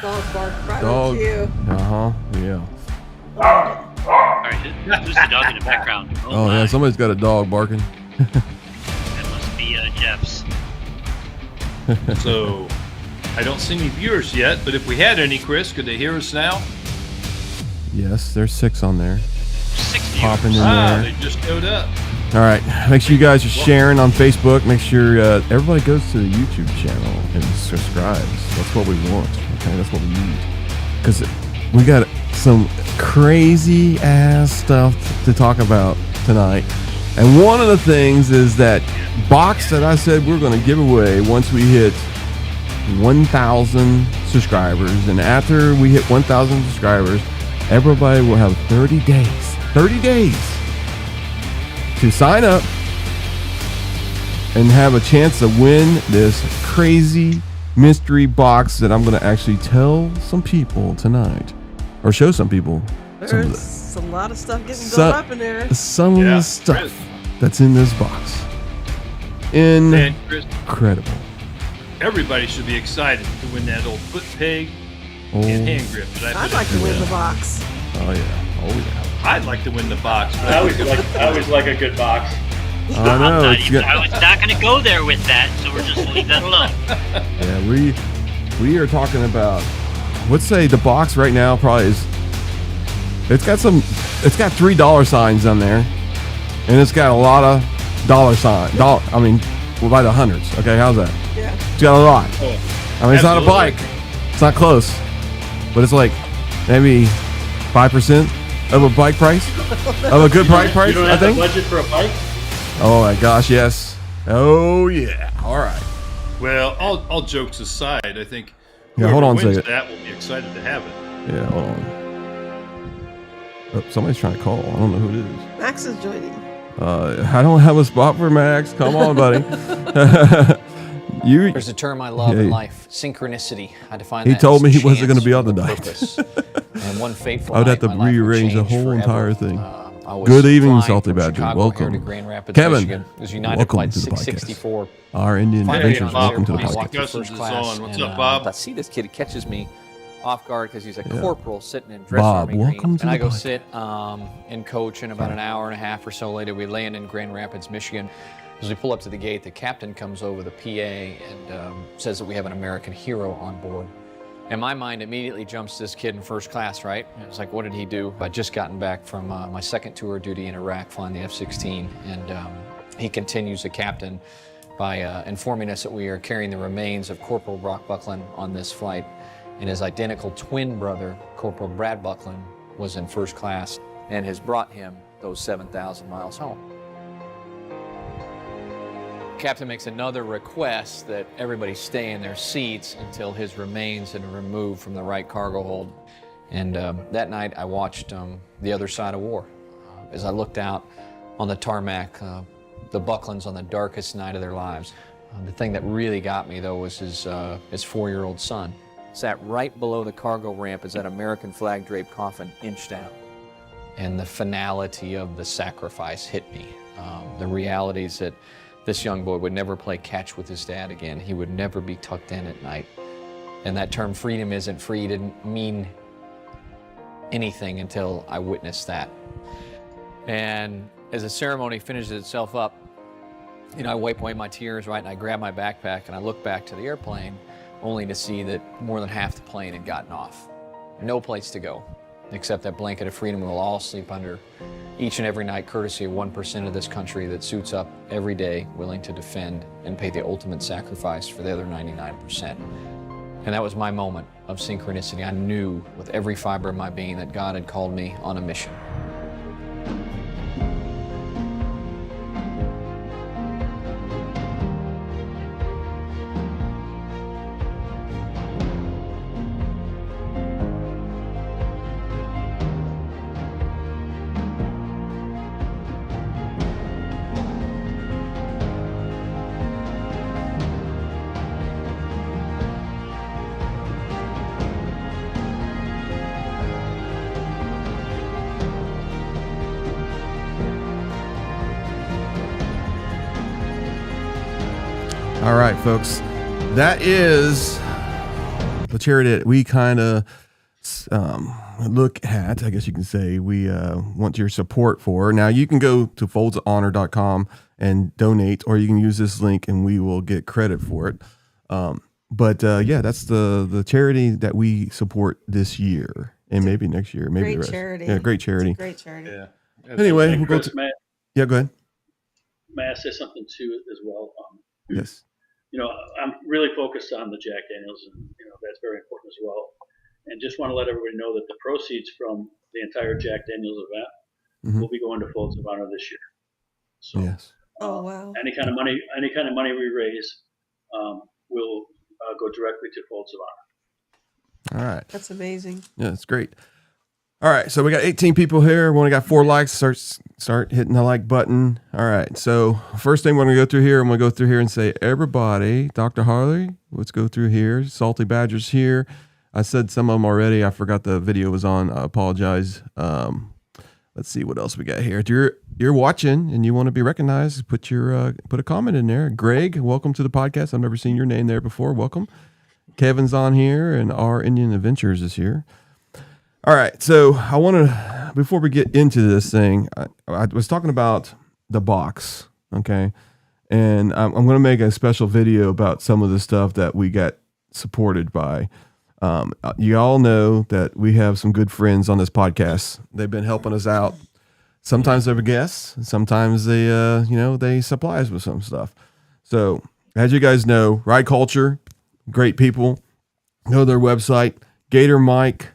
Dog bark right Dog. with you. Yeah. All right, who's the dog in the background? Oh yeah, somebody's got a dog barking. That must be Jeff's. So, I don't see any viewers yet, but if we had any, Chris, could they hear us now? Yes, there's 6 on there. 6 viewers. Popping in there. They just showed up. All right, make sure you guys are sharing on Facebook. Make sure everybody goes to the YouTube channel and subscribes. That's what we want. Okay, that's what we need. Because we got some crazy ass stuff to talk about tonight. And one of the things is that box that I said we're going to give away once we hit 1,000 subscribers. And after we hit 1,000 subscribers, everybody will have 30 days. 30 days. To sign up and have a chance to win this crazy mystery box that I'm going to actually tell some people tonight, or show some people. There's a lot of stuff getting built up in there. Some of the stuff that's in this box. Incredible. Everybody should be excited to win that old foot peg and hand grip. I'd like to win the box. Oh yeah. Oh yeah. I'd like to win the box. I always like a good box. I know. I was not going to go there with that, so we're just leave that alone. Yeah, we are talking about. Let's say the box right now probably is. It's got $3 signs on there, and it's got a lot of dollar sign. I mean, by the hundreds. Okay, how's that? Yeah. It's got a lot. I mean, it's not a Absolutely. bike. It's not close, but it's like maybe 5% of a bike price, of a good bike price. You don't I have think. the budget for a bike? Oh my gosh, yes. Oh yeah. All right. Well, all jokes aside, I think Yeah, hold on a whoever wins second. that will be excited to have it. Yeah, hold on. Oh, somebody's trying to call. I don't know who it is. Max is joining. I don't have a spot for Max. Come on, buddy. There's a term I love in life, synchronicity. I define He that told as me he wasn't chance going to be on or tonight. purpose. And one fateful I would have to night, my life would rearrange the change whole forever. entire thing. I was Good evening, flying Salty from Badger. Chicago Welcome. here to Grand Rapids, Kevin, Michigan. It was United welcome Flight to the podcast. 664. Our Indian Finally, Adventures. I'm Welcome to the there. I podcast. walked through Discussions first is class, on. What's and, up, Bob? I see this kid. He catches me off guard because he's a Yeah. corporal sitting in dress Bob, army welcome green. to And the I go podcast. sit and coach, and about an hour and a half or so later, we land in Grand Rapids, Michigan. As we pull up to the gate, the captain comes over the PA and says that we have an American hero on board. And my mind immediately jumps to this kid in first class, right? And it's like, what did he do? I'd just gotten back from my second tour of duty in Iraq flying the F-16. And he continues, the captain, by informing us that we are carrying the remains of Corporal Brock Buckland on this flight. And his identical twin brother, Corporal Brad Buckland, was in first class and has brought him those 7,000 miles home. Captain makes another request that everybody stay in their seats until his remains are removed from the right cargo hold. And that night I watched The Other Side of War. As I looked out on the tarmac, the Bucklands on the darkest night of their lives. The thing that really got me though was his 4-year-old son. Sat right below the cargo ramp as that American flag draped coffin inched out. And the finality of the sacrifice hit me. The realities that this young boy would never play catch with his dad again. He would never be tucked in at night. And that term freedom isn't free didn't mean anything until I witnessed that. And as the ceremony finishes itself up, you know, I wipe away my tears, right, and I grab my backpack and I look back to the airplane only to see that more than half the plane had gotten off. No place to go, except that blanket of freedom we'll all sleep under each and every night, courtesy of 1% of this country that suits up every day, willing to defend and pay the ultimate sacrifice for the other 99%. And that was my moment of synchronicity. I knew with every fiber of my being that God had called me on a mission. All right, folks. That is the charity that we kind of look at, I guess you can say, we want your support for. Now, you can go to foldsofhonor.com and donate, or you can use this link and we will get credit for it. But that's the charity that we support this year and maybe next year. Maybe Great the rest. charity. Yeah, great charity. Great charity. Yeah. Anyway, And we'll go Chris, to, may, yeah, go ahead. may I say something too as well? Yes. I'm really focused on the Jack Daniels, and that's very important as well. And just want to let everybody know that the proceeds from the entire Jack Daniels event will be going to Folds of Honor this year. So, Yes. Oh, wow. any kind of money we raise will go directly to Folds of Honor. All right. That's amazing. Yeah, it's great. All right, so we got 18 people here. We only got 4 likes. Start hitting the like button. All right, so first thing we're going to go through here, I'm going to go through here and say, everybody, Dr. Harley, let's go through here. Salty Badger's here. I said some of them already. I forgot the video was on. I apologize. Let's see what else we got here. If you're watching and you want to be recognized, put a comment in there. Greg, welcome to the podcast. I've never seen your name there before. Welcome. Kevin's on here, and Our Indian Adventures is here. All right, so I want to, before we get into this thing, I was talking about the box, okay? And I'm going to make a special video about some of the stuff that we got supported by. You all know that we have some good friends on this podcast. They've been helping us out. Sometimes they're guests. Sometimes they, they supply us with some stuff. So as you guys know, Ride Culture, great people. Go to their website, Gator Mike,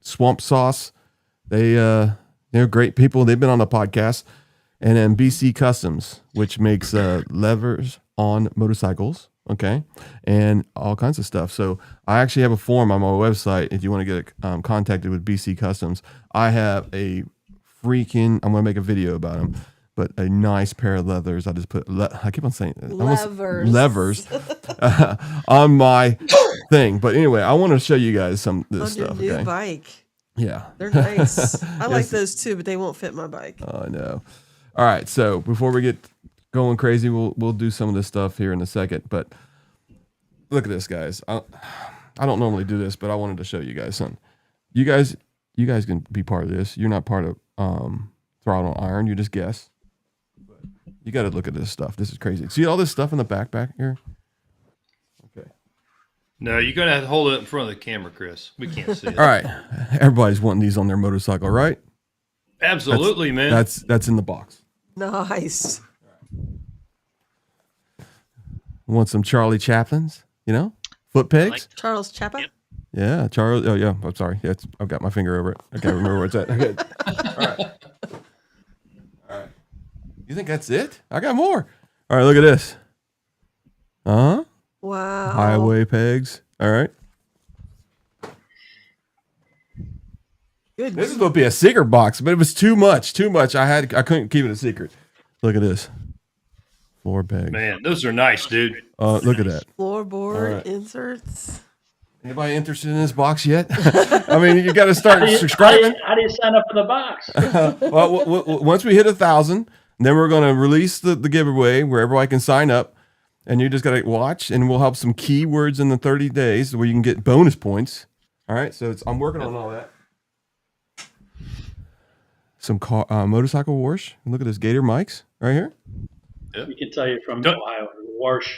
Swamp Sauce. They're great people. They've been on the podcast. And then BC Customs, which makes levers on motorcycles, okay, and all kinds of stuff. So I actually have a form on my website if you want to get contacted with BC Customs. I have I'm going to make a video about them, but a nice pair of leathers. I just put, I keep on saying levers on my thing. But anyway, I want to show you guys some of this On stuff. your new Okay? bike. Yeah. They're nice. I like those too, but they won't fit my bike. I know. All right, so before we get going crazy, we'll do some of this stuff here in a second. But look at this, guys. I don't normally do this, but I wanted to show you guys something. You guys can be part of this. You're not part of Throttle Iron. You just guess. But you got to look at this stuff. This is crazy. See all this stuff in the backpack here? Okay. No, you're going to have to hold it up in front of the camera, Chris. We can't see it. All right. Everybody's wanting these on their motorcycle, right? Absolutely, man. That's in the box. Nice. Want some Charlie Chaplin's, foot pegs? Charles Chapa? Yep. Yeah, Charlie. Oh, yeah. I'm sorry. I've got my finger over it. I can't remember where it's at. Okay. All right. You think that's it? I got more. All right, look at this. Wow. Highway pegs. All right. Good. This is going to be a secret box, but it was too much. I couldn't keep it a secret. Look at this. Floor pegs. Man, those are nice, dude. Look at that. Floorboard right. inserts. Anybody interested in this box yet? I mean, you got to start subscribing. How do you sign up for the box? Well, once we hit 1,000, then we're going to release the giveaway where everybody can sign up, and you just got to watch, and we'll have some keywords in the 30 days where you can get bonus points. All right, so I'm working on all that. Some motorcycle wash. Look at this, Gator mics right here. We can tell you from Ohio. Warsh.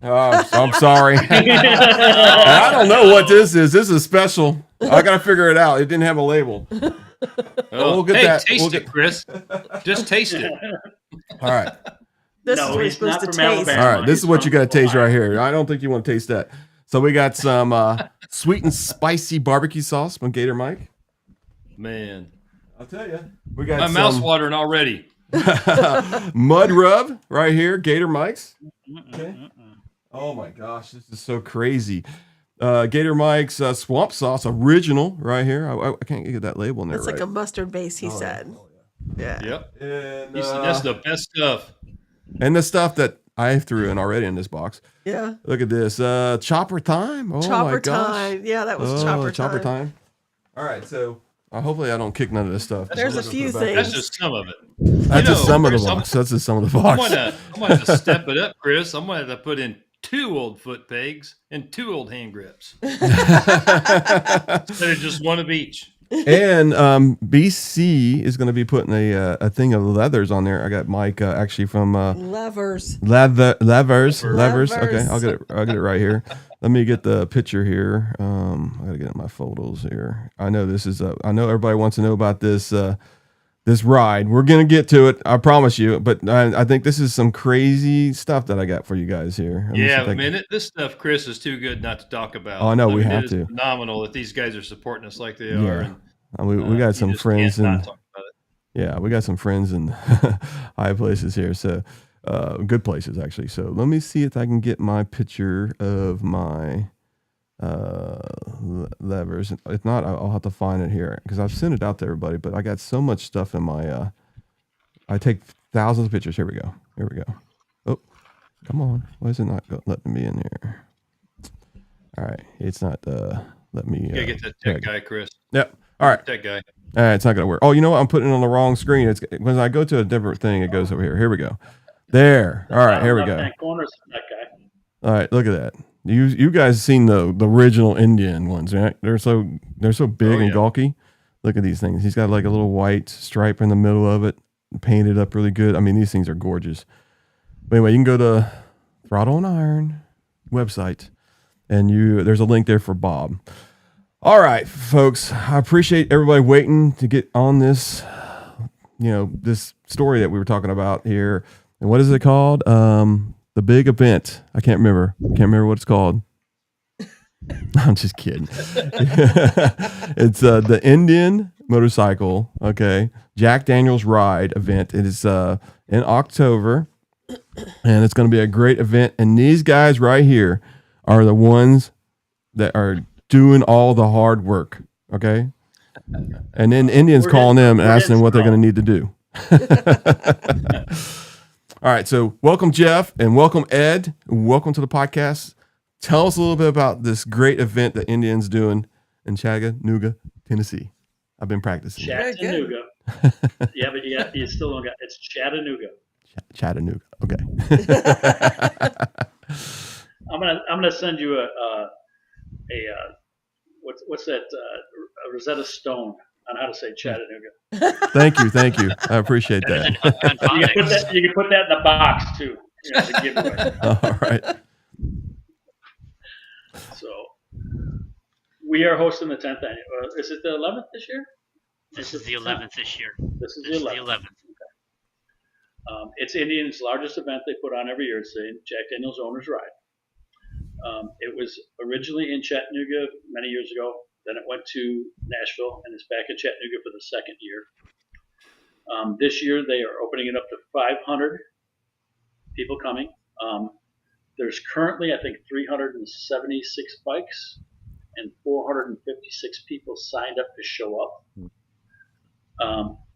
Oh, I'm sorry. I don't know what this is. This is special. I got to figure it out. It didn't have a label. We'll get that. Taste it, Chris. Just taste it. All right. This No, is what you're he's supposed not to from taste. Alabama. All right. This is what you got to taste Ohio. right here. I don't think you want to taste that. So we got some sweet and spicy barbecue sauce from Gator Mike. Man, I'll tell you. We got my mouth's watering already. mud rub right here, Gator Mike's. Okay. Oh my gosh, this is so crazy. Gator Mike's swamp sauce original right here. I can't get that label in there. It's like a mustard base, he said. Yeah. Yep. And, He said that's the best stuff. and the stuff that I threw in already in this box. Yeah. Look at this. Chopper time. Oh my Chopper gosh. time. Yeah, that was chopper time. All right, so hopefully I don't kick none of this stuff. There's a few That's things. just some of it. That's just some of the Chris, box. That's just some of the I'm box. gonna have to step it up, Chris. I'm gonna have to put in 2 old foot pegs and 2 old hand grips. Instead of just one of each. And BC is going to be putting a thing of leathers on there. I got Mike actually from Levers. Levers. Levers. Okay, I'll get it right here. Let me get the picture here. I got to get in my photos here. I know this is I know everybody wants to know about this this ride. We're going to get to it, I promise you. But I think this is some crazy stuff that I got for you guys here. This stuff, Chris, is too good not to talk about. Oh, I know, we have it to. is phenomenal that these guys are supporting us like they are. And, we got some friends and we got some friends in high places here. So good places actually. So let me see if I can get my picture of my levers. If not, I'll have to find it here because I've sent it out to everybody, but I got so much stuff in my I take thousands of pictures. Here we go. Oh, come on. Why is it not letting me in here? All right. It's not let me you get that tech guy, Chris. Yep. All right. Tech guy. All right, it's not gonna work. Oh, you know what? I'm putting it on the wrong screen. It's when I go to a different thing, it goes over here. Here we go. There. All right, here we go. All right, look at that. You guys seen the original Indian ones, right? They're so big and gawky. Look at these things. He's got like a little white stripe in the middle of it, painted up really good. I mean, these things are gorgeous. But anyway, you can go to Throttle and Iron website, and there's a link there for Bob. All right, folks. I appreciate everybody waiting to get on this, this story that we were talking about here. And what is it called? The big event. I can't remember. What it's called. I'm just kidding. It's the Indian motorcycle, Jack Daniels ride event. It is in October, and it's going to be a great event. And these guys right here are the ones that are doing all the hard work, okay? And then Indians calling them and asking them what they're going to need to do. All right, so welcome, Jeff, and welcome, Ed. Welcome to the podcast. Tell us a little bit about this great event that Indians doing in Chattanooga, Tennessee. I've been practicing. Chattanooga. Yeah, but you still don't got it. It's Chattanooga. Chattanooga. Okay. I'm gonna send you a what's that a Rosetta Stone on how to say Chattanooga. Thank you. I appreciate that. You can put that in the box too. To give away. All right. So we are hosting the 10th annual. Is it the 11th this year? This is the 11th this year. This is the 11th. Okay. It's Indian's largest event they put on every year. It's the Jack Daniels Owners Ride. It was originally in Chattanooga many years ago. Then it went to Nashville, and it's back in Chattanooga for the second year. This year, they are opening it up to 500 people coming. There's currently, I think, 376 bikes and 456 people signed up to show up.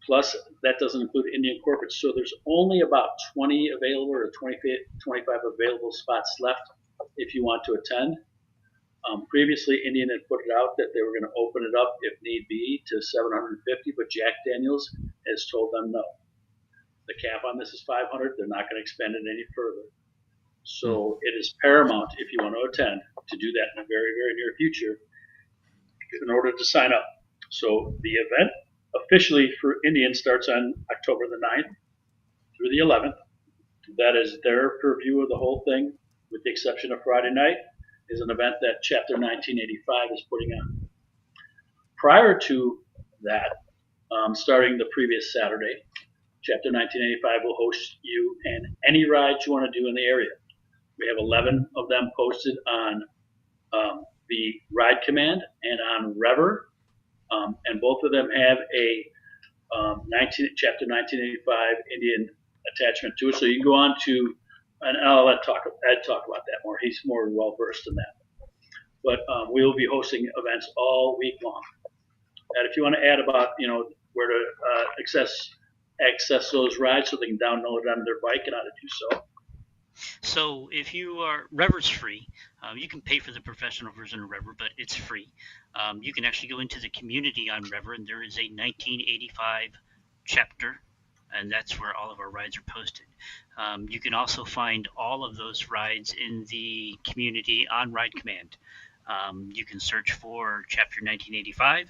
Plus, that doesn't include Indian corporates. So there's only about 20 available or 25 available spots left if you want to attend. Previously, Indian had put it out that they were going to open it up, if need be, to 750, but Jack Daniels has told them no. The cap on this is 500. They're not going to expand it any further. So it is paramount, if you want to attend, to do that in the very, very near future in order to sign up. So the event officially for Indian starts on October the 9th through the 11th. That is their purview of the whole thing, with the exception of Friday night, is an event that Chapter 1985 is putting on. Prior to that, starting the previous Saturday, Chapter 1985 will host you and any rides you want to do in the area. We have 11 of them posted on the Ride Command and on Rever, and both of them have a Chapter 1985 Indian attachment to it. So you can go on to, and I'll let Ed talk about that more. He's more well versed in that. But we will be hosting events all week long. And if you want to add about where to access those rides so they can download it on their bike and how to do so. So if you are, Rever's free. You can pay for the professional version of Rever, but it's free. You can actually go into the community on Rever, and there is a 1985 chapter and that's where all of our rides are posted. You can also find all of those rides in the community on Ride Command. You can search for Chapter 1985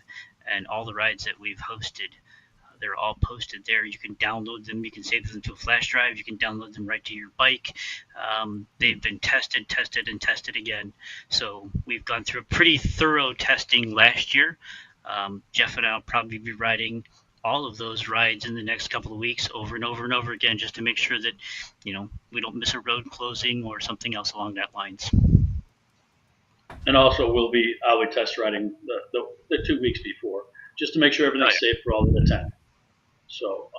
and all the rides that we've hosted. They're all posted there. You can download them. You can save them to a flash drive. You can download them right to your bike. They've been tested again. So we've gone through a pretty thorough testing last year. Jeff and I will probably be riding all of those rides in the next couple of weeks over and over and over again, just to make sure that, we don't miss a road closing or something else along that lines. And also I'll be test riding the 2 weeks before, just to make sure everything's safe for all that attend. So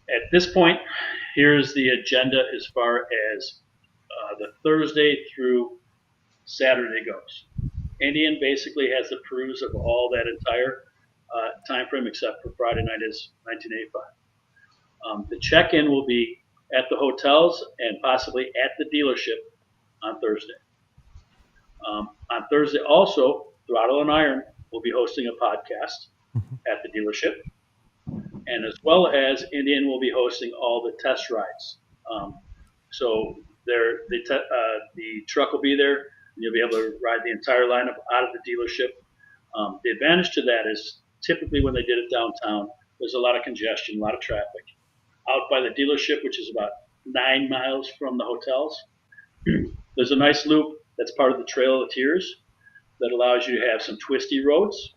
at this point, here's the agenda as far as the Thursday through Saturday goes. Indian basically has the peruse of all that entire time frame except for Friday night is 1985. The check-in will be at the hotels and possibly at the dealership on Thursday. On Thursday also, Throttle and Iron will be hosting a podcast at the dealership. And as well as Indian will be hosting all the test rides. So the truck will be there, and you'll be able to ride the entire lineup out of the dealership. The advantage to that is typically when they did it downtown, there's a lot of congestion, a lot of traffic. Out by the dealership, which is about 9 miles from the hotels, there's a nice loop that's part of the Trail of Tears that allows you to have some twisty roads,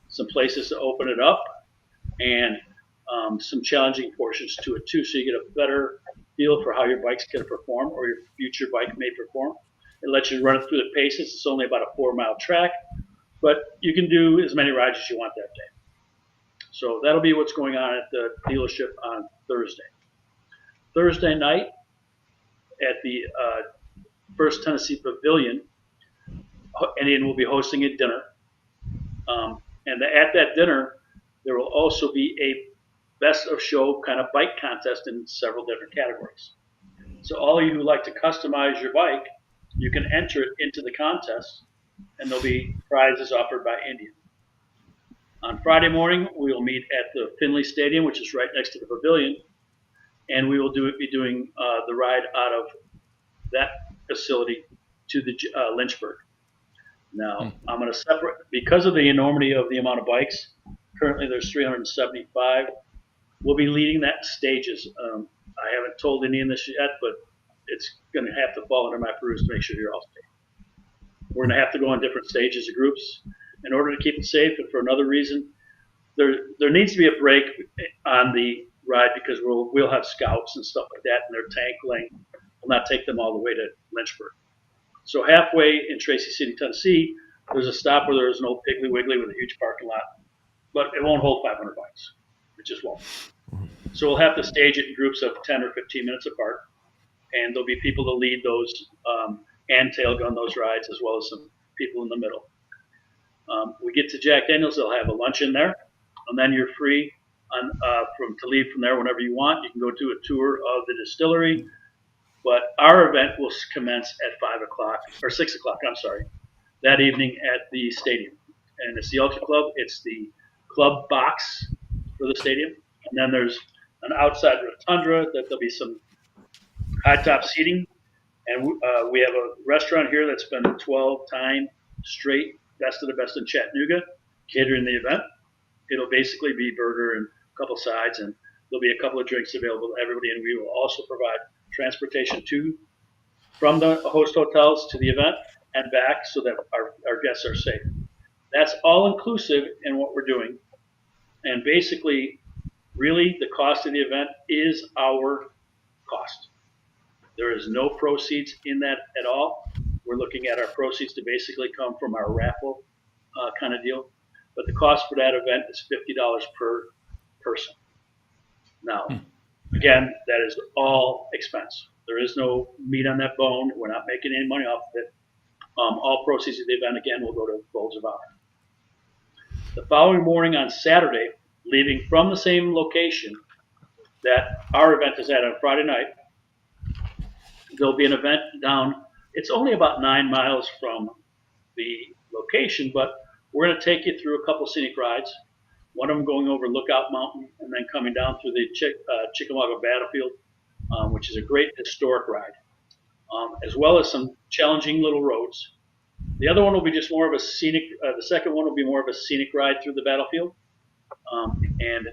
some places to open it up, and some challenging portions to it too, so you get a better feel for how your bike's going to perform or your future bike may perform. It lets you run it through the paces. It's only about a 4-mile track, but you can do as many rides as you want that day. So that'll be what's going on at the dealership on Thursday. Thursday night at the First Tennessee Pavilion, Indian will be hosting a dinner. And at that dinner, there will also be a best of show kind of bike contest in several different categories. So all of you who like to customize your bike, you can enter it into the contest, and there'll be prizes offered by Indian. On Friday morning, we will meet at the Finley Stadium, which is right next to the pavilion, and we will be doing the ride out of that facility to the Lynchburg. Now, I'm going to separate, because of the enormity of the amount of bikes, currently there's 375. We'll be leading that in stages. I haven't told Indian this yet, but it's going to have to fall under my peruse to make sure you're all safe. We're going to have to go in different stages of groups in order to keep it safe. And for another reason, there needs to be a break on the ride because we'll have scouts and stuff like that, and their tank length will not take them all the way to Lynchburg. So halfway in Tracy City, Tennessee, there's a stop where there's an old Piggly Wiggly with a huge parking lot, but it won't hold 500 bikes. It just won't. So we'll have to stage it in groups of 10 or 15 minutes apart, and there'll be people to lead those and tail gun those rides, as well as some people in the middle. We get to Jack Daniels, they'll have a lunch in there, and then you're free to leave from there whenever you want. You can go do a tour of the distillery, but our event will commence at 6 o'clock, that evening at the stadium. And it's the Ultra Club. It's the club box for the stadium. And then there's an outside rotunda that there'll be some high top seating. And we have a restaurant here that's been 12-time straight best of the best in Chattanooga, catering the event. It'll basically be burger and a couple sides, and there'll be a couple of drinks available to everybody. And we will also provide transportation from the host hotels to the event and back so that our guests are safe. That's all inclusive in what we're doing. And basically, really, the cost of the event is our cost. There is no proceeds in that at all. We're looking at our proceeds to basically come from our raffle kind of deal. But the cost for that event is $50 per person. Now, again, that is all expense. There is no meat on that bone. We're not making any money off of it. All proceeds of the event, again, will go to Folds of Honor. The following morning on Saturday, leaving from the same location that our event is at on Friday night, there'll be an event down. It's only about 9 miles from the location, but we're going to take you through a couple scenic rides. one of them going over Lookout Mountain, and then coming down through the Chickamauga Battlefield, which is a great historic ride, as well as some challenging little roads. The other one will be just more of a scenic. The second one will be more of a scenic ride through the battlefield, and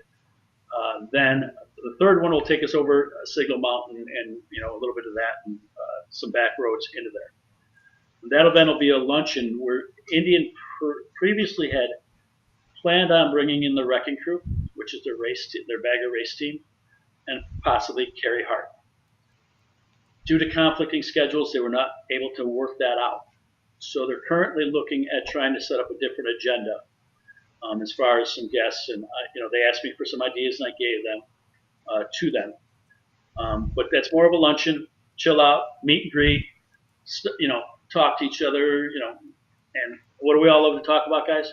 then the third one will take us over Signal Mountain and a little bit of that and some back roads into there. And that'll then be a luncheon where Indian previously had planned on bringing in the Wrecking Crew, which is their bagger race team, and possibly Carey Hart. Due to conflicting schedules, they were not able to work that out. So they're currently looking at trying to set up a different agenda as far as some guests. And they asked me for some ideas, and I gave them to them. But that's more of a luncheon, chill out, meet and greet, talk to each other, and what do we all love to talk about, guys?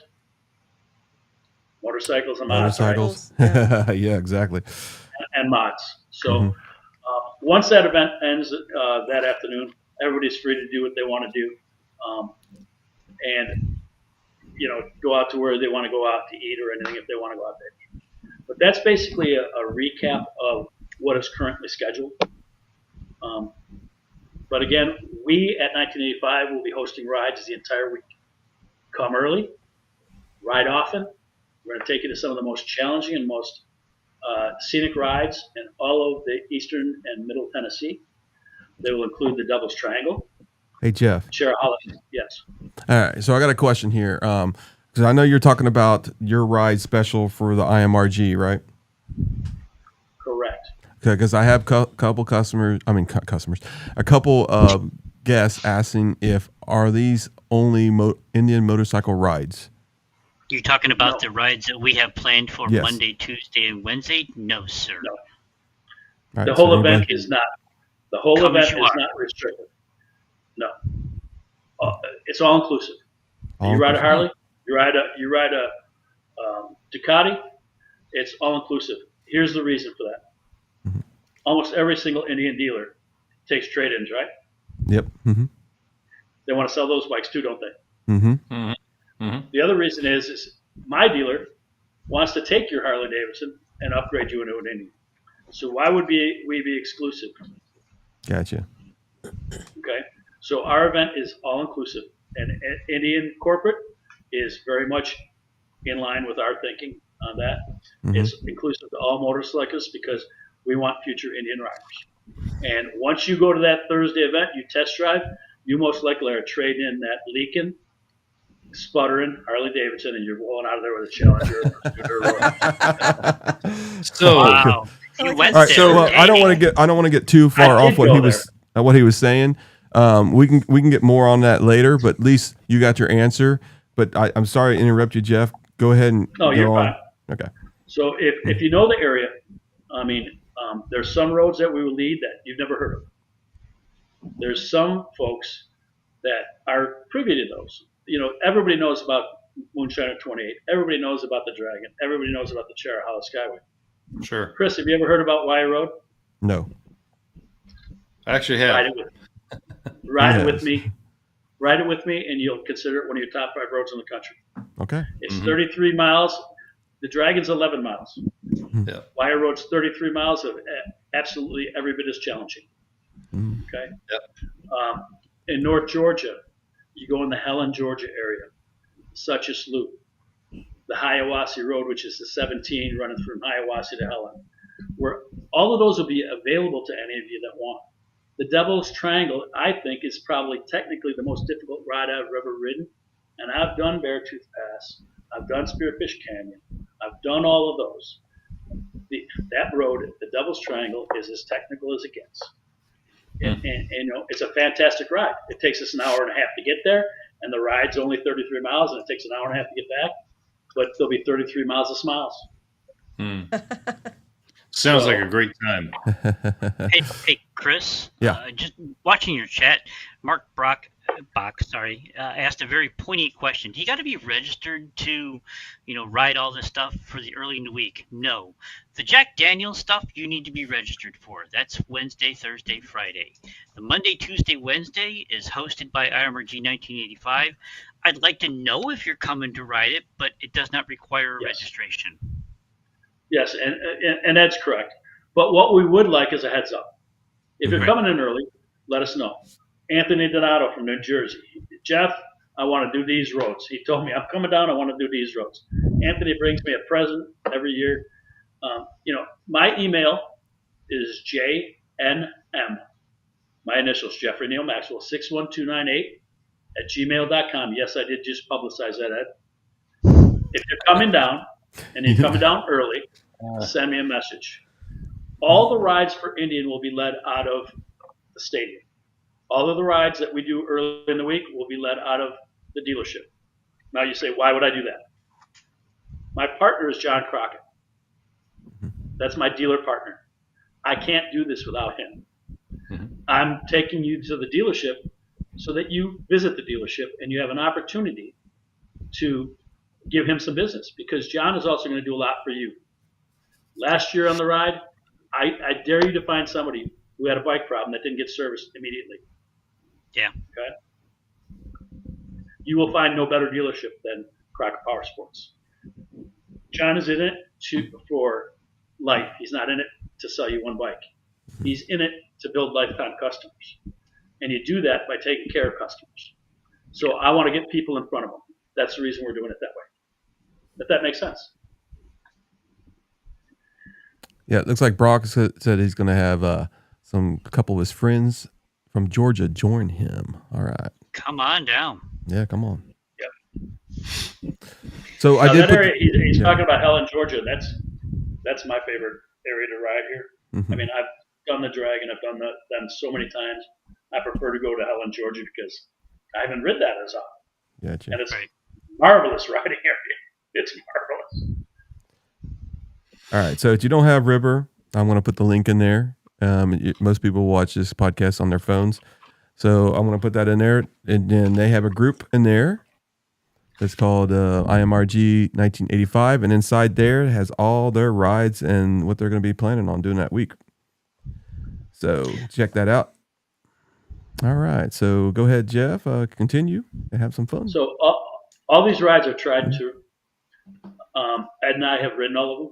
Motorcycles and mods. Motorcycles. Right? Yeah, exactly. And mods. So once that event ends that afternoon, everybody's free to do what they want to do, and go out to where they want to go out to eat or anything if they want to go out there. But that's basically a recap of what is currently scheduled. But again, we at 1985 will be hosting rides the entire week. Come early, ride often. We're going to take you to some of the most challenging and most scenic rides in all of the eastern and middle Tennessee. They will include the Devil's Triangle. Hey, Jeff. Yes. All right, so I got a question here. Because I know you're talking about your ride special for the IMRG, right? Correct. Okay, because I have a couple guests asking are these only Indian motorcycle rides? You're talking about the rides that we have planned for Yes. Monday, Tuesday, and Wednesday? No, sir. No. Right, The whole event is not. The whole Come event as is you are. not restricted. No. It's all inclusive. All You ride a inclusive. Harley, you ride a Ducati. It's all inclusive. Here's the reason for that. Mm-hmm. Almost every single Indian dealer takes trade-ins, right? Yep. Mm-hmm. They want to sell those bikes too, don't they? Mm-hmm. The other reason is my dealer wants to take your Harley-Davidson and upgrade you into an Indian. So why would we be exclusive? Gotcha. Okay, so our event is all inclusive, and Indian corporate is very much in line with our thinking on that. Mm-hmm. It's inclusive to all motorcyclists because we want future Indian riders. And once you go to that Thursday event, you test drive, you most likely are trading in that leaking, sputtering Harley-Davidson, and you're rolling out of there with a Challenger. So Wow. You went All right, there. so I don't want to get too far I off did what go he was saying. We can get more on that later, but at least you got your answer. But I'm sorry to interrupt you, Jeff. Go ahead and No, go you're on. fine. Okay. So if you know the area, there's some roads that we will lead that you've never heard of. There's some folks that are privy to those. Everybody knows about Moonshiner 28. Everybody knows about the Dragon. Everybody knows about the Cherry Skyway. sure, Chris, have you ever heard about Wye Road? No. I actually have. Ride it with me. Ride it with me, and you'll consider it one of your top 5 roads in the country. Okay. It's 33 miles. The Dragon's 11 miles. Yeah. Wye Road's 33 miles of absolutely every bit as challenging. Mm. Okay. Yep. In North Georgia, you go in the Helen, Georgia area, Suchess Loop, the Hiawassee Road, which is the 17 running from Hiawassee to Helen, where all of those will be available to any of you that want. The Devil's Triangle, I think, is probably technically the most difficult ride I've ever ridden, and I've done Beartooth Pass, I've done Spearfish Canyon, I've done all of those. That road, the Devil's Triangle, is as technical as it gets. And it's a fantastic ride. It takes us an hour and a half to get there, and the ride's only 33 miles, and it takes an hour and a half to get back, but there'll be 33 miles of smiles. Sounds like a great time. Hey, Chris. Yeah. Just watching your chat, Mark Bach, asked a very poignant question. Do you got to be registered to, ride all this stuff for the early in the week? No. The Jack Daniels stuff you need to be registered for. That's Wednesday, Thursday, Friday. The Monday, Tuesday, Wednesday is hosted by IMRG 1985. I'd like to know if you're coming to ride it, but it does not require Yes. registration. Yes, and that's correct. But what we would like is a heads up. If you're Right. coming in early, let us know. Anthony Donato from New Jersey. Jeff, I want to do these roads. He told me, I'm coming down, I want to do these roads. Anthony brings me a present every year. My email is JNM. My initials, Jeffrey Neil Maxwell, 61298 at gmail.com. Yes, I did just publicize that, Ed. If you're coming down and you're coming down early, send me a message. All the rides for Indian will be led out of the stadium. All of the rides that we do early in the week will be led out of the dealership. Now you say, why would I do that? My partner is John Crockett. That's my dealer partner. I can't do this without him. I'm taking you to the dealership so that you visit the dealership and you have an opportunity to give him some business, because John is also going to do a lot for you. Last year on the ride, I dare you to find somebody who had a bike problem that didn't get serviced immediately. Yeah. Okay. You will find no better dealership than Crockett Power Sports. John is in it for life. He's not in it to sell you one bike. He's in it to build lifetime customers. And you do that by taking care of customers. So I want to get people in front of them. That's the reason we're doing it that way. If that makes sense. Yeah, it looks like Brock said he's going to have a couple of his friends from Georgia join him. All right. Come on down. Yeah, come on. Yeah. So now, I did. He's talking about Helen, Georgia. That's my favorite area to ride here. Mm-hmm. I mean, I've done the drag and I've done them so many times. I prefer to go to Helen, Georgia, because I haven't ridden that as often. Gotcha. And it's Right. marvelous riding area. It's marvelous. All right. So if you don't have River, I'm going to put the link in there. Most people watch this podcast on their phones. So I'm going to put that in there. And then they have a group in there. It's called IMRG 1985. And inside there it has all their rides and what they're going to be planning on doing that week. So check that out. All right. So go ahead, Jeff. Continue and have some fun. So all these rides are tried and true. Ed and I have ridden all of them.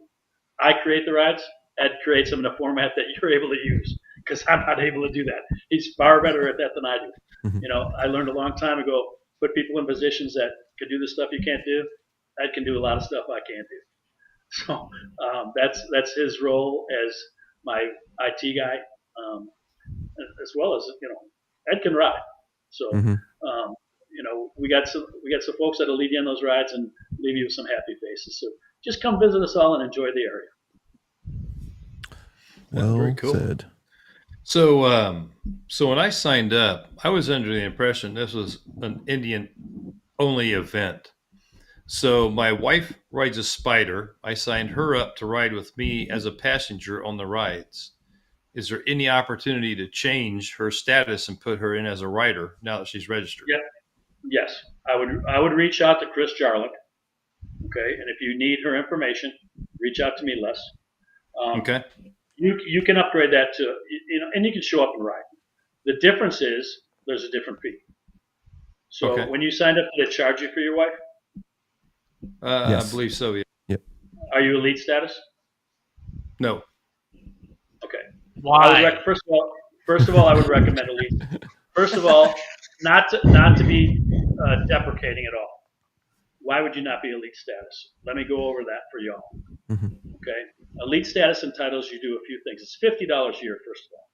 I create the rides. Ed creates them in a format that you're able to use, because I'm not able to do that. He's far better at that than I do. Mm-hmm. I learned a long time ago, put people in positions that could do the stuff you can't do. Ed can do a lot of stuff I can't do. So that's his role as my IT guy, as well as Ed can ride. So Mm-hmm. we got some folks that'll lead you on those rides and leave you with some happy faces. So just come visit us all and enjoy the area. Well Very cool. said. So when I signed up, I was under the impression this was an Indian-only event. So my wife rides a Spider. I signed her up to ride with me as a passenger on the rides. Is there any opportunity to change her status and put her in as a rider now that she's registered? Yeah. Yes, I would reach out to Chris Jarlick. Okay, and if you need her information, reach out to me, Les. Okay. You can upgrade that to and you can show up and ride. The difference is there's a different fee. So Okay. when you signed up, did it charge you for your wife? Yes. I believe so. Yeah. Yep. Are you elite status? No. Okay. Why? First of all, I would recommend elite. First of all, not to be deprecating at all. Why would you not be elite status? Let me go over that for y'all. Mm-hmm. Okay. Elite status entitles you to a few things. It's $50 a year, first of all.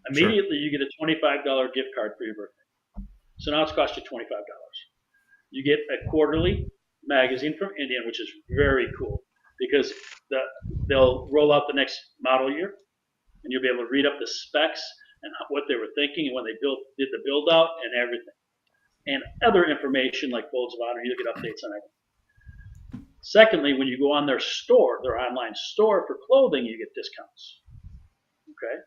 Immediately, you get a $25 gift card for your birthday. So now it's cost you $25. You get a quarterly magazine from Indian, which is very cool, because they'll roll out the next model year, and you'll be able to read up the specs and what they were thinking and when they did the build out and everything. And other information like Folds of Honor, you'll get updates on it. Secondly, when you go on their store, their online store for clothing, you get discounts. Okay.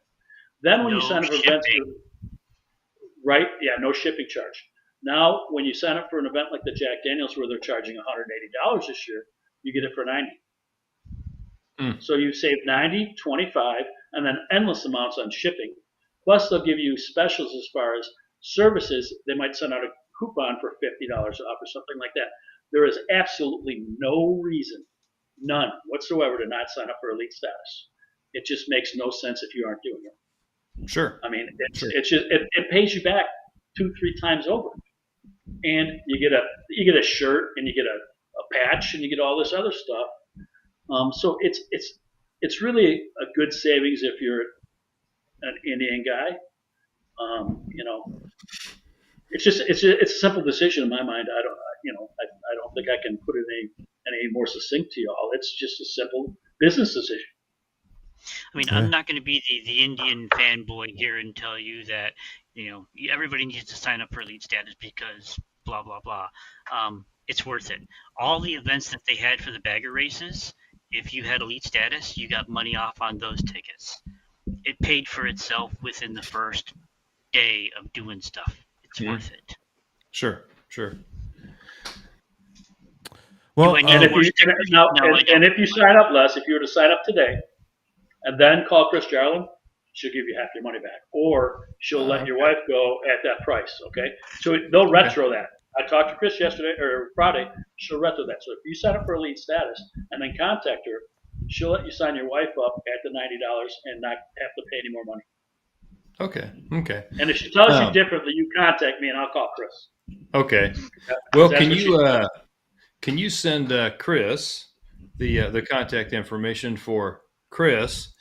Then when you sign up for events, right? Yeah, no shipping charge. Now, when you sign up for an event like the Jack Daniels, where they're charging $180 this year, you get it for $90. So you save $90, $25, and then endless amounts on shipping. Plus, they'll give you specials as far as services. They might send out a coupon for $50 off or something like that. There is absolutely no reason, none whatsoever, to not sign up for elite status. It just makes no sense if you aren't doing it. Sure. I mean, it's just it pays you back 2-3 times over, and you get a shirt, and you get a patch, and you get all this other stuff. So it's really a good savings if you're an Indian guy. It's a simple decision in my mind. I don't think I can put it any more succinct to y'all. It's just a simple business decision. I mean, I'm not going to be the Indian fanboy here and tell you that, everybody needs to sign up for elite status because blah, blah, blah. It's worth it. All the events that they had for the bagger races, if you had elite status, you got money off on those tickets. It paid for itself within the first day of doing stuff. It's worth it. Sure. Well, And if you sign up, Les, if you were to sign up today, and then call Chris Jarlin, she'll give you half your money back, or she'll let your wife go at that price. Okay, so they'll retro that. I talked to Chris yesterday or Friday. She'll retro that. So if you sign up for elite status and then contact her, she'll let you sign your wife up at the $90 and not have to pay any more money. Okay. And if she tells you differently, you contact me and I'll call Chris. Okay. Well, can you send Chris the contact information for Chris,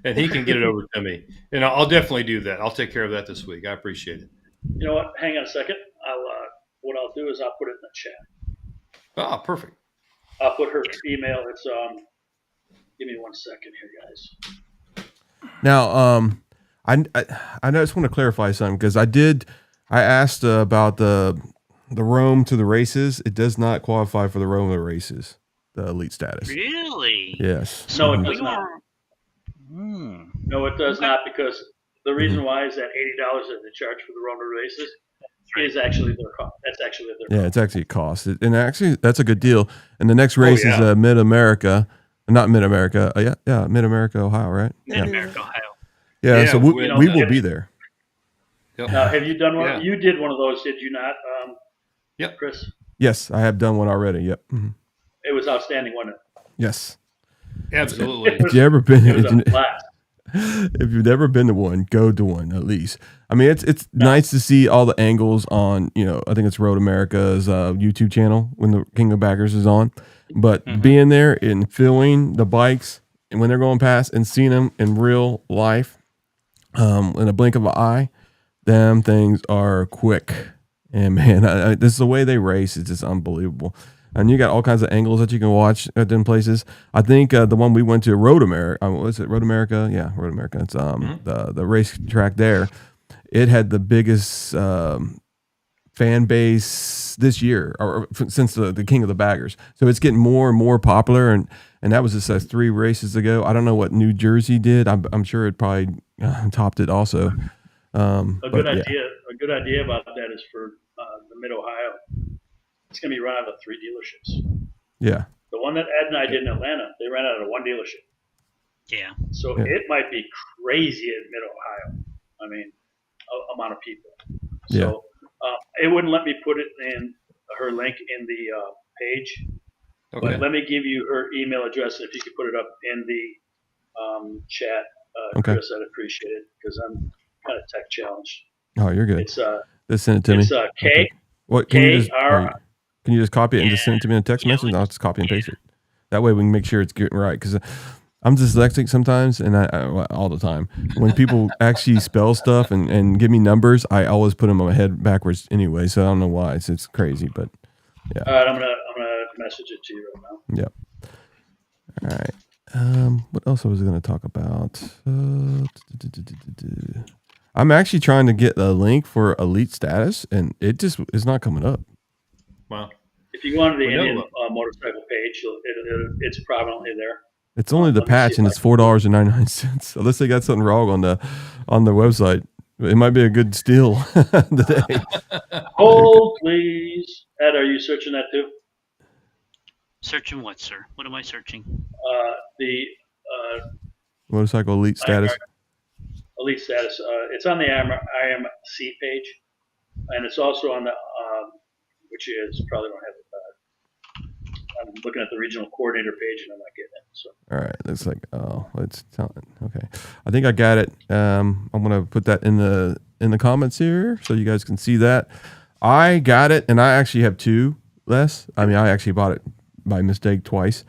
and he can get it over to me, and I'll definitely do that. I'll take care of that this week. I appreciate it. You know what? Hang on a second. What I'll do is I'll put it in the chat. Oh, perfect. I'll put her email. It's give me 1 second here, guys. Now, I just want to clarify something because I asked about the Rome to the races. It does not qualify for the Rome to the races, the elite status. Really? Yes. No, it does not. No, it does not, because the reason why is that $80 that they charge for the Rome to the races is actually their cost. That's actually their cost. Yeah, it's actually a cost. And actually, that's a good deal. And the next race is Mid-America. Not Mid-America. Mid-America, Ohio, right? Mid-America, Ohio. Yeah, so we will be there. Yep. Now, have you done one? Yeah. You did one of those, did you not, Yep. Chris? Yes, I have done one already. Yep. Mm-hmm. It was outstanding, wasn't it? Yes. Absolutely. If you ever been, It was a blast. if you've never been to one, go to one at least. I mean, it's nice to see all the angles on, I think it's Road America's YouTube channel when the King of Backers is on. But being there and feeling the bikes and when they're going past and seeing them in real life, in a blink of an eye, them things are quick. And man, this is the way they race. It's just unbelievable. And you got all kinds of angles that you can watch at different places. I think the one we went to, Road America, was it Road America? Yeah, Road America. It's the race track there. It had the biggest fan base this year, or since the King of the Baggers. So it's getting more and more popular. And that was just 3 races ago. I don't know what New Jersey did. I'm sure it probably topped it also. A good idea about that is for the Mid-Ohio. It's going to be run out of 3 dealerships. Yeah. The one that Ed and I did in Atlanta, they ran out of 1 dealership. Yeah. So it might be crazy in Mid-Ohio. I mean, amount of people. So it wouldn't let me put it in her link in the page. Okay. But let me give you her email address. If you could put it up in the chat, Okay. Chris, I'd appreciate it, because I'm kind of tech challenged. Oh, you're good. It's Just send it to me. It's K. What can you just copy it and just send it to me in a text message? And I'll just copy and paste it. That way we can make sure it's getting right. Because I'm dyslexic sometimes, and I all the time. When people actually spell stuff and give me numbers, I always put them on my head backwards anyway. So I don't know why. It's crazy, but yeah. All right, I'm gonna message it to you right now. Yep. All right. What else was I going to talk about? I'm actually trying to get a link for elite status, and it just is not coming up. Wow. If you go onto the Indian motorcycle page, it's prominently there. It's only the patch, and it's $4.99. Unless they got something wrong on the website, it might be a good steal today. Hold, please. Ed, are you searching that too? Searching what, sir? What am I searching? The Motorcycle elite status. elite status. It's on the IMRC page. and it's also on the, which is probably don't have it. I'm looking at the regional coordinator page and I'm not getting it. So. All right, looks like it's telling. Okay, I think I got it. I'm gonna put that in the comments here so you guys can see that. I got it, and I actually have two less. I mean, I actually bought it by mistake twice.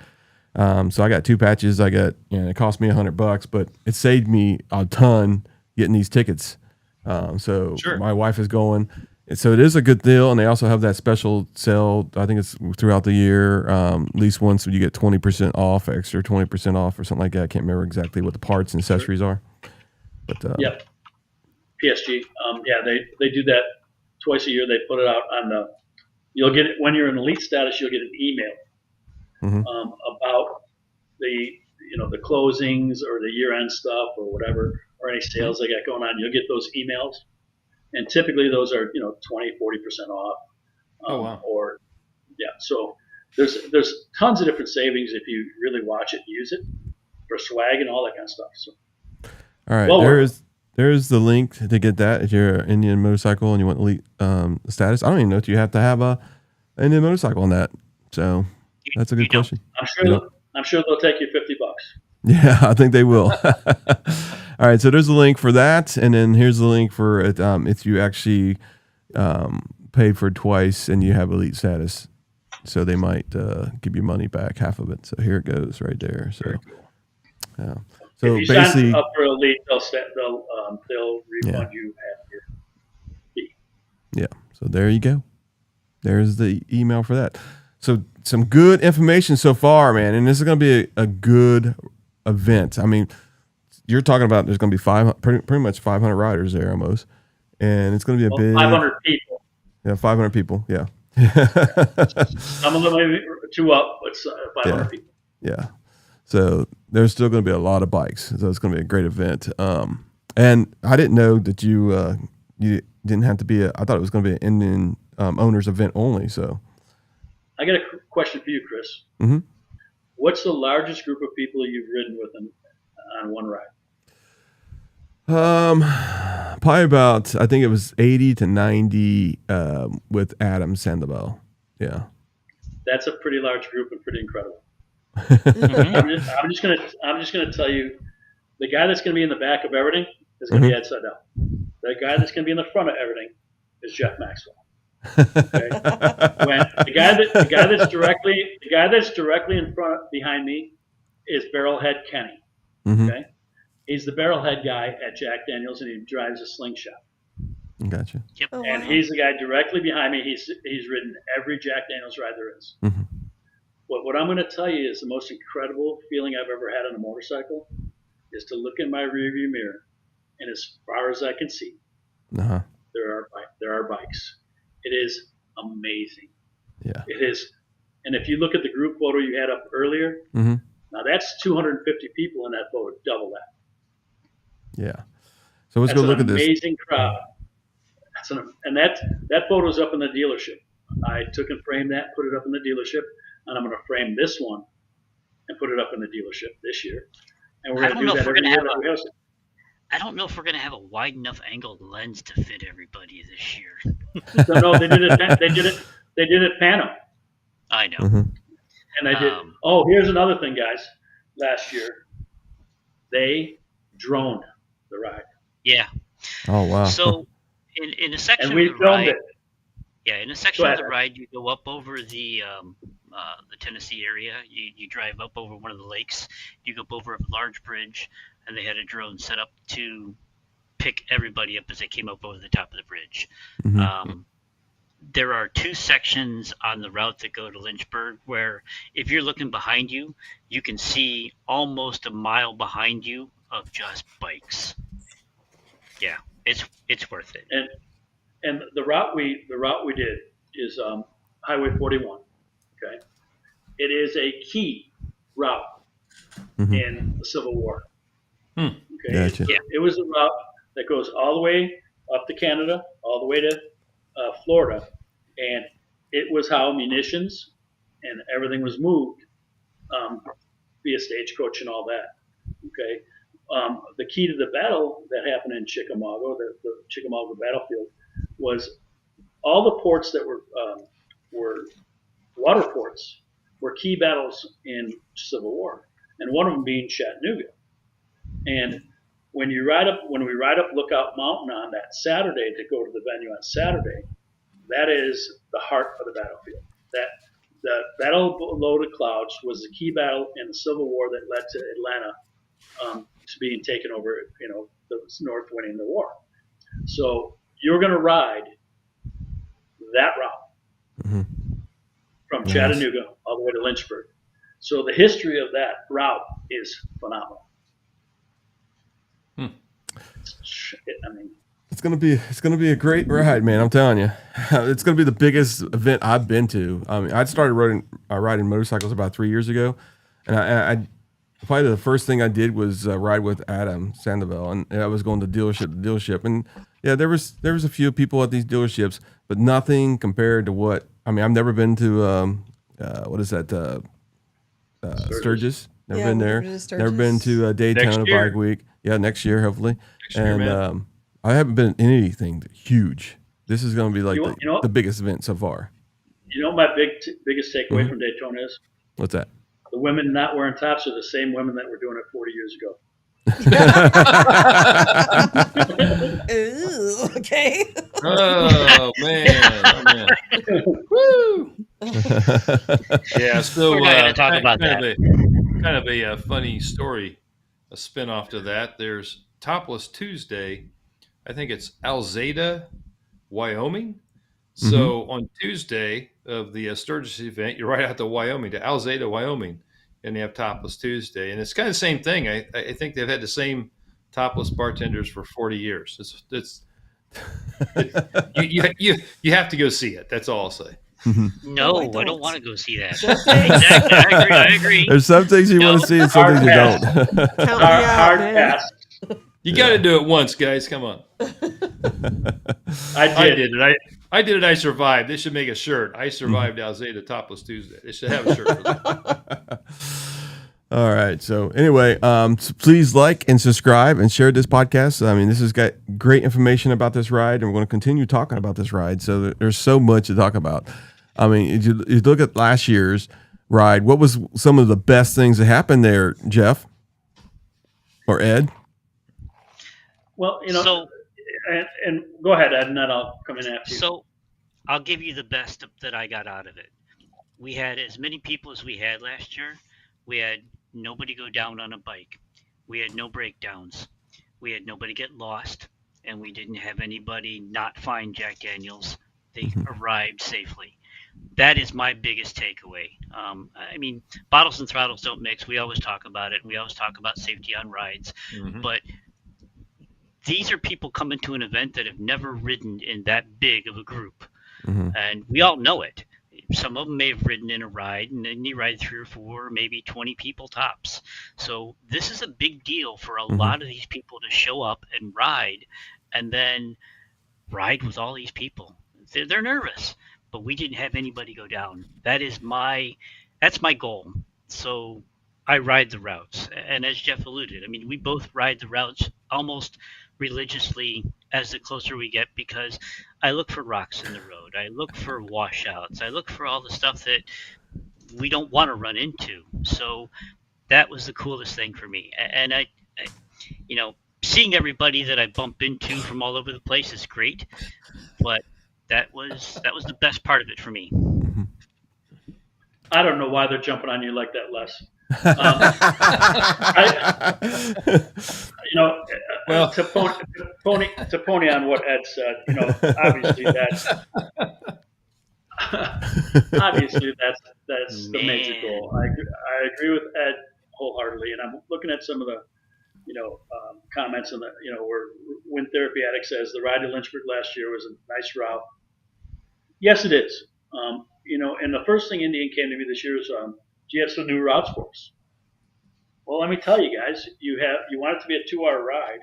So I got two patches. It cost me $100, but it saved me a ton getting these tickets. So Sure. My wife is going. So it is a good deal, and they also have that special sale. I think it's throughout the year. At least once you get 20% off, extra 20% off, or something like that. I can't remember exactly what the parts and accessories are. But Yep. PSG. They do that twice a year. They put it out on the. You'll get it when you're in elite status. You'll get an email about the closings or the year-end stuff or whatever, or any sales they got going on. You'll get those emails. And typically those are, 20, 40% off. Oh, wow. So there's tons of different savings if you really watch it and use it for swag and all that kind of stuff. So, all right, there's the link to get that if you're an Indian motorcycle and you want elite status. I don't even know if you have to have a Indian motorcycle on that. So that's a good question. I'm sure they'll take you $50. Yeah, I think they will. All right, so there's a link for that, and then here's the link for if you actually paid for it twice and you have elite status, so they might give you money back, half of it. So here it goes, right there. So, yeah. So if you basically, sign up for elite, they'll refund you half your fee. Yeah. So there you go. There's the email for that. So some good information so far, man, and this is going to be a good event. I mean, you're talking about there's going to be pretty much 500 riders there almost, and it's going to be a big 500 people. Yeah, 500 people. Yeah. Some of them maybe two up, but 500 people. Yeah. So there's still going to be a lot of bikes. So it's going to be a great event. And I didn't know that you didn't have to be I thought it was going to be an Indian owners event only. So I got a question for you, Chris. Mm-hmm. What's the largest group of people you've ridden with on one ride? Probably about, I think it was 80 to 90 with Adam Sandoval. Yeah. That's a pretty large group and pretty incredible. I'm just gonna tell you, the guy that's gonna be in the back of everything is gonna be Ed Seidel. The guy that's gonna be in the front of everything is Jeff Maxwell. Okay? The guy that's directly in front behind me is Barrelhead Kenny. Mm-hmm. Okay, he's the Barrelhead guy at Jack Daniels, and he drives a slingshot. Gotcha. Yep. Oh, And wow. he's the guy directly behind me. He's ridden every Jack Daniels ride there is. Mm-hmm. What I'm going to tell you is the most incredible feeling I've ever had on a motorcycle is to look in my rearview mirror, and as far as I can see, Uh-huh. there are bikes. It is amazing. Yeah. It is. And if you look at the group photo you had up earlier, Mm-hmm. now that's 250 people in that photo, double that. Yeah. So let's That's go look an at this. amazing crowd. And that photo's up in the dealership. I took and framed that, put it up in the dealership, and I'm going to frame this one and put it up in the dealership this year. And we're going to do that every year that we host it. I don't know if we're going to have a wide enough angled lens to fit everybody this year. No, they did it. They did it Pano, I know. Mm-hmm. and I did. Here's another thing, guys. Last year, they droned the ride. Yeah. Oh, wow. So in a section And we of the filmed ride, it. yeah, in a section Go of the ahead. ride, you go up over the Tennessee area. You drive up over one of the lakes. You go up over a large bridge, and they had a drone set up to pick everybody up as they came up over the top of the bridge. Mm-hmm. There are two sections on the route that go to Lynchburg where if you're looking behind you, you can see almost a mile behind you of just bikes. Yeah, it's worth it. And the route we did is Highway 41. Okay, it is a key route Mm-hmm. in the Civil War. Okay, Gotcha. it was a route that goes all the way up to Canada, all the way to Florida, and it was how munitions and everything was moved via stagecoach and all that. Okay, the key to the battle that happened in Chickamauga, the Chickamauga battlefield, was all the ports that were water ports were key battles in Civil War, and one of them being Chattanooga. And when we ride up Lookout Mountain on that Saturday to go to the venue on Saturday, that is the heart of the battlefield. The Battle Below the Clouds was the key battle in the Civil War that led to Atlanta to being taken over, the North winning the war. So you're going to ride that route from Chattanooga all the way to Lynchburg. So the history of that route is phenomenal. It's gonna be a great ride, man. I'm telling you, it's gonna be the biggest event I've been to. I mean, I started riding motorcycles about 3 years ago, and I probably the first thing I did was ride with Adam Sandoval, and I was going to dealership, and yeah, there was a few people at these dealerships, but nothing compared to what I've never been to. What is that? Sturgis. Never been there. Never been to Daytona Bike Week. Yeah, next year hopefully. I haven't been in anything huge. This is going to be like the biggest event so far. You know what my biggest takeaway from Daytona is? What's that? The women not wearing tops are the same women that were doing it 40 years ago. Ooh, okay. Oh man! Woo! Yeah, so we're not going to talk about that. Kind of a funny story, a spin-off to that. There's Topless Tuesday. I think it's Alzada, Wyoming. So on Tuesday of the Sturgis event, you're right out to Wyoming, to Alzada, Wyoming, and they have Topless Tuesday. And it's kind of the same thing. I think they've had the same topless bartenders for 40 years. You have to go see it. That's all I'll say. No, I don't want to go see that. Exactly. I agree. There's some things you want to see and some things you don't. Hard pass. You got to do it once, guys. Come on. I did it. I did it. I survived. They should make a shirt. I survived Alzada Topless Tuesday. They should have a shirt for that. All right. So anyway, so please like and subscribe and share this podcast. I mean, this has got great information about this ride, and we're going to continue talking about this ride. So there's so much to talk about. I mean, if you look at last year's ride, what was some of the best things that happened there, Jeff or Ed? Well, and go ahead, Ed, and then I'll come in after you. So I'll give you the best that I got out of it. We had as many people as we had last year. We had nobody go down on a bike. We had no breakdowns. We had nobody get lost, and we didn't have anybody not find Jack Daniels. They arrived safely. That is my biggest takeaway. Bottles and throttles don't mix. We always talk about it. We always talk about safety on rides. But these are people coming to an event that have never ridden in that big of a group. And we all know it. Some of them may have ridden in a ride, and then you ride 3 or 4, maybe 20 people tops. So this is a big deal for a lot of these people to show up and ride, and then ride with all these people. They're nervous, but we didn't have anybody go down. That's my goal. So I ride the routes, and as Jeff alluded, we both ride the routes almost religiously as the closer we get, because I look for rocks in the road. I look for washouts. I look for all the stuff that we don't want to run into. So that was the coolest thing for me. And I seeing everybody that I bump into from all over the place is great, but that was the best part of it for me. I don't know why they're jumping on you like that, Les. To pony on what Ed said, obviously that's the major goal. I agree with Ed wholeheartedly, and I'm looking at some of the comments in the where Wind Therapy Addict says the ride to Lynchburg last year was a nice route. Yes, it is. And the first thing Indian came to me this year is, do you have some new routes for us? Well, let me tell you guys, you want it to be a 2-hour ride,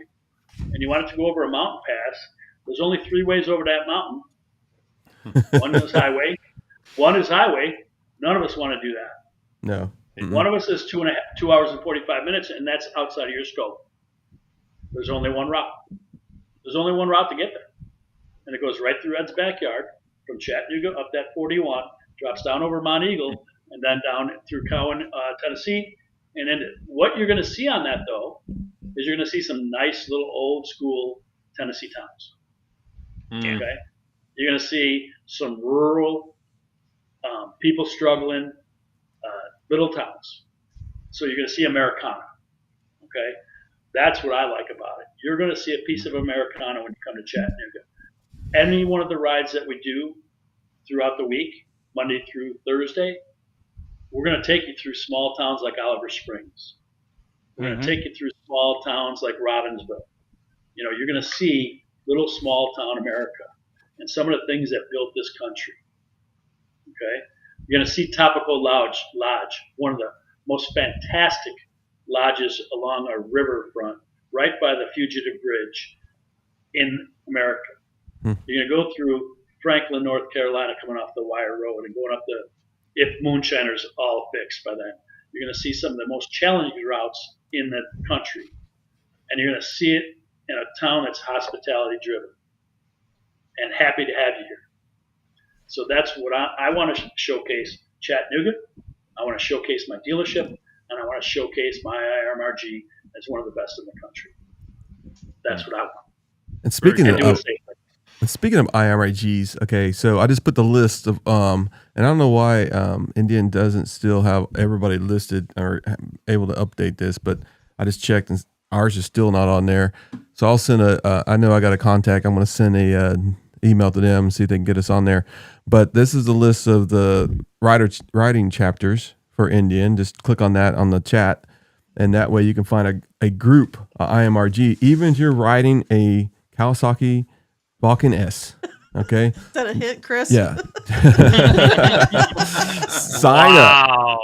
and you want it to go over a mountain pass. There's only 3 ways over that mountain. One is highway. None of us want to do that. No. One of us is 2 hours and 45 minutes, and that's outside of your scope. There's only one route. There's only one route to get there, and it goes right through Ed's backyard, from Chattanooga up that 41, drops down over Mount Eagle, and then down through Cowan, Tennessee. And then what you're going to see on that, though, is you're going to see some nice little old school Tennessee towns. Okay? You're going to see some rural people struggling little towns. So you're going to see Americana. Okay? That's what I like about it. You're going to see a piece of Americana when you come to Chattanooga. Any one of the rides that we do throughout the week, Monday through Thursday, we're going to take you through small towns like Oliver Springs. We're going to take you through small towns like Robbinsville. You know, you're going to see little small town America and some of the things that built this country. Okay? You're going to see Topico Lodge, one of the most fantastic lodges along a riverfront right by the Fugitive Bridge in America. You're going to go through Franklin, North Carolina, coming off the Wire Road and going up the, if Moonshiner's all fixed by then, you're going to see some of the most challenging routes in the country. And you're going to see it in a town that's hospitality driven and happy to have you here. So that's what I want to showcase Chattanooga. I want to showcase my dealership, and I want to showcase my IMRG as one of the best in the country. That's what I want. And speaking of IMRGs, okay, so I just put the list of and I don't know why Indian doesn't still have everybody listed or able to update this, but I just checked and ours is still not on there. So I'll send I know I got a contact. I'm going to send a email to them and see if they can get us on there. But this is the list of the riding chapters for Indian. Just click on that on the chat, and that way you can find a group, IMRG, even if you're riding a Kawasaki Balkan S. Okay. Is that a hint, Chris? Yeah. Sign up.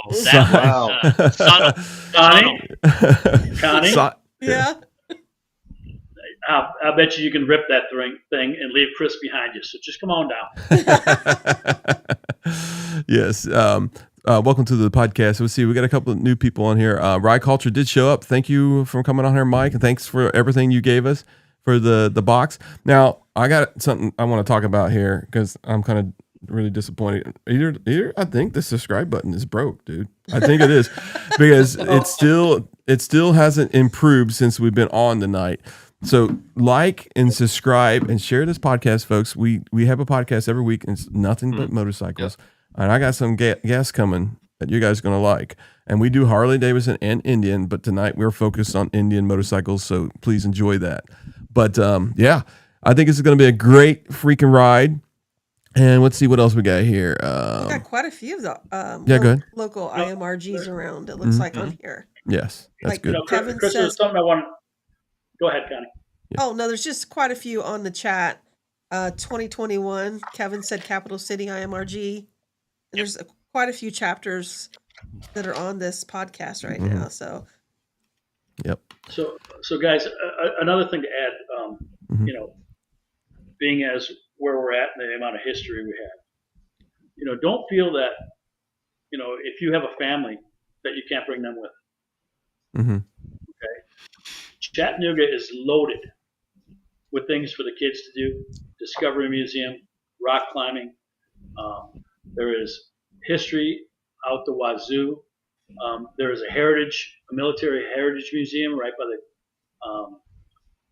Connie? Yeah. I bet you can rip that thing and leave Chris behind you. So just come on down. Yes. Welcome to the podcast. Let's see. We got a couple of new people on here. Ride Culture did show up. Thank you for coming on here, Mike, and thanks for everything you gave us for the box. Now, I got something I want to talk about here because I'm kind of really disappointed. Either I think the subscribe button is broke, dude. I think it is because it still hasn't improved since we've been on tonight. So like and subscribe and share this podcast, folks. We have a podcast every week, and it's nothing but motorcycles. Yep. And I got some guests coming that you guys are going to like. And we do Harley-Davidson and Indian, but tonight we're focused on Indian motorcycles, so please enjoy that. But yeah, I think it's going to be a great freaking ride. And let's see what else we got here. We got quite a few of the go ahead. local IMRGs around, it looks like on here. Yes, that's like, good. Kevin Chris, says, something I want. Go ahead, Connie. Yeah. Oh, no, there's just quite a few on the chat. 2021, Kevin said Capital City IMRG. And there's quite a few chapters that are on this podcast right now. So, yep. So guys, another thing to add, you know, being as where we're at and the amount of history we have, you know, don't feel that, you know, if you have a family that you can't bring them with. Okay. Chattanooga is loaded with things for the kids to do. Discovery Museum, rock climbing. There is history out the wazoo. There is a military heritage museum right by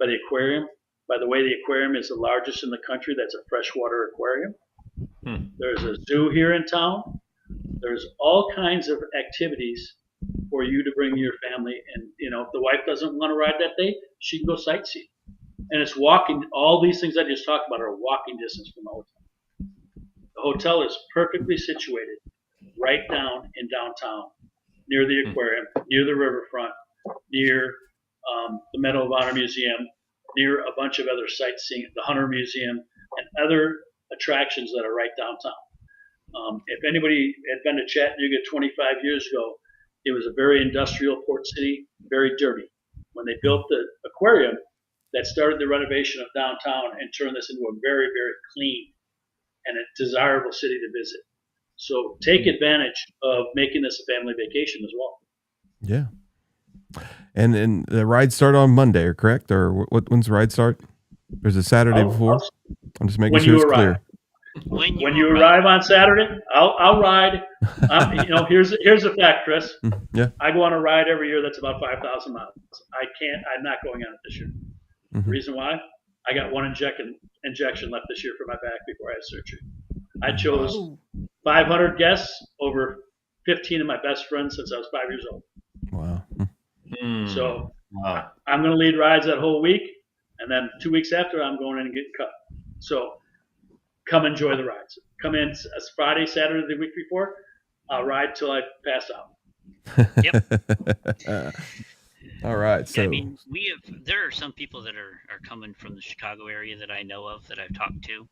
the aquarium. By the way, the aquarium is the largest in the country. That's a freshwater aquarium. There's a zoo here in town. There's all kinds of activities for you to bring your family. And, you know, if the wife doesn't want to ride that day, she can go sightseeing. And it's walking. All these things I just talked about are walking distance from the hotel. The hotel is perfectly situated right down in downtown, near the aquarium, near the riverfront, near the Medal of Honor Museum, near a bunch of other sightseeing, the Hunter Museum, and other attractions that are right downtown. If anybody had been to Chattanooga 25 years ago, it was a very industrial port city, very dirty. When they built the aquarium, that started the renovation of downtown and turned this into a very, very clean and a desirable city to visit. So take advantage of making this a family vacation as well. Yeah. And the ride start on Monday, or correct? Or when's the ride start? There's a Saturday before? I'm just making sure it's clear. When When you arrive on Saturday, I'll ride. Here's the fact, Chris. Yeah. I go on a ride every year that's about 5,000 miles. I'm not going on it this year. The reason why? I got one injection left this year for my back before I had surgery. I chose 500 guests over 15 of my best friends since I was 5 years old. Wow. So Wow. I'm going to lead rides that whole week, and then 2 weeks after, I'm going in and getting cut. So come enjoy the rides. Come in Friday, Saturday, the week before. I'll ride till I pass out. All right. So I mean, there are some people that are coming from the Chicago area that I know of that I've talked to,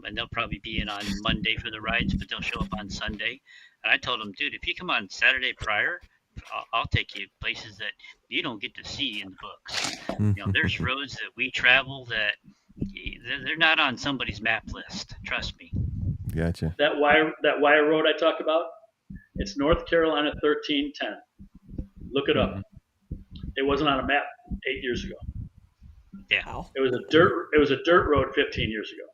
and they'll probably be in on Monday for the rides, but they'll show up on Sunday. And I told them, dude, if you come on Saturday prior, I'll take you places that you don't get to see in the books. There's roads that we travel that they're not on somebody's map list. Trust me. Gotcha. That wire road I talked about, it's North Carolina 1310. Look it up. It wasn't on a map 8 years ago. Yeah. It was a dirt road 15 years ago.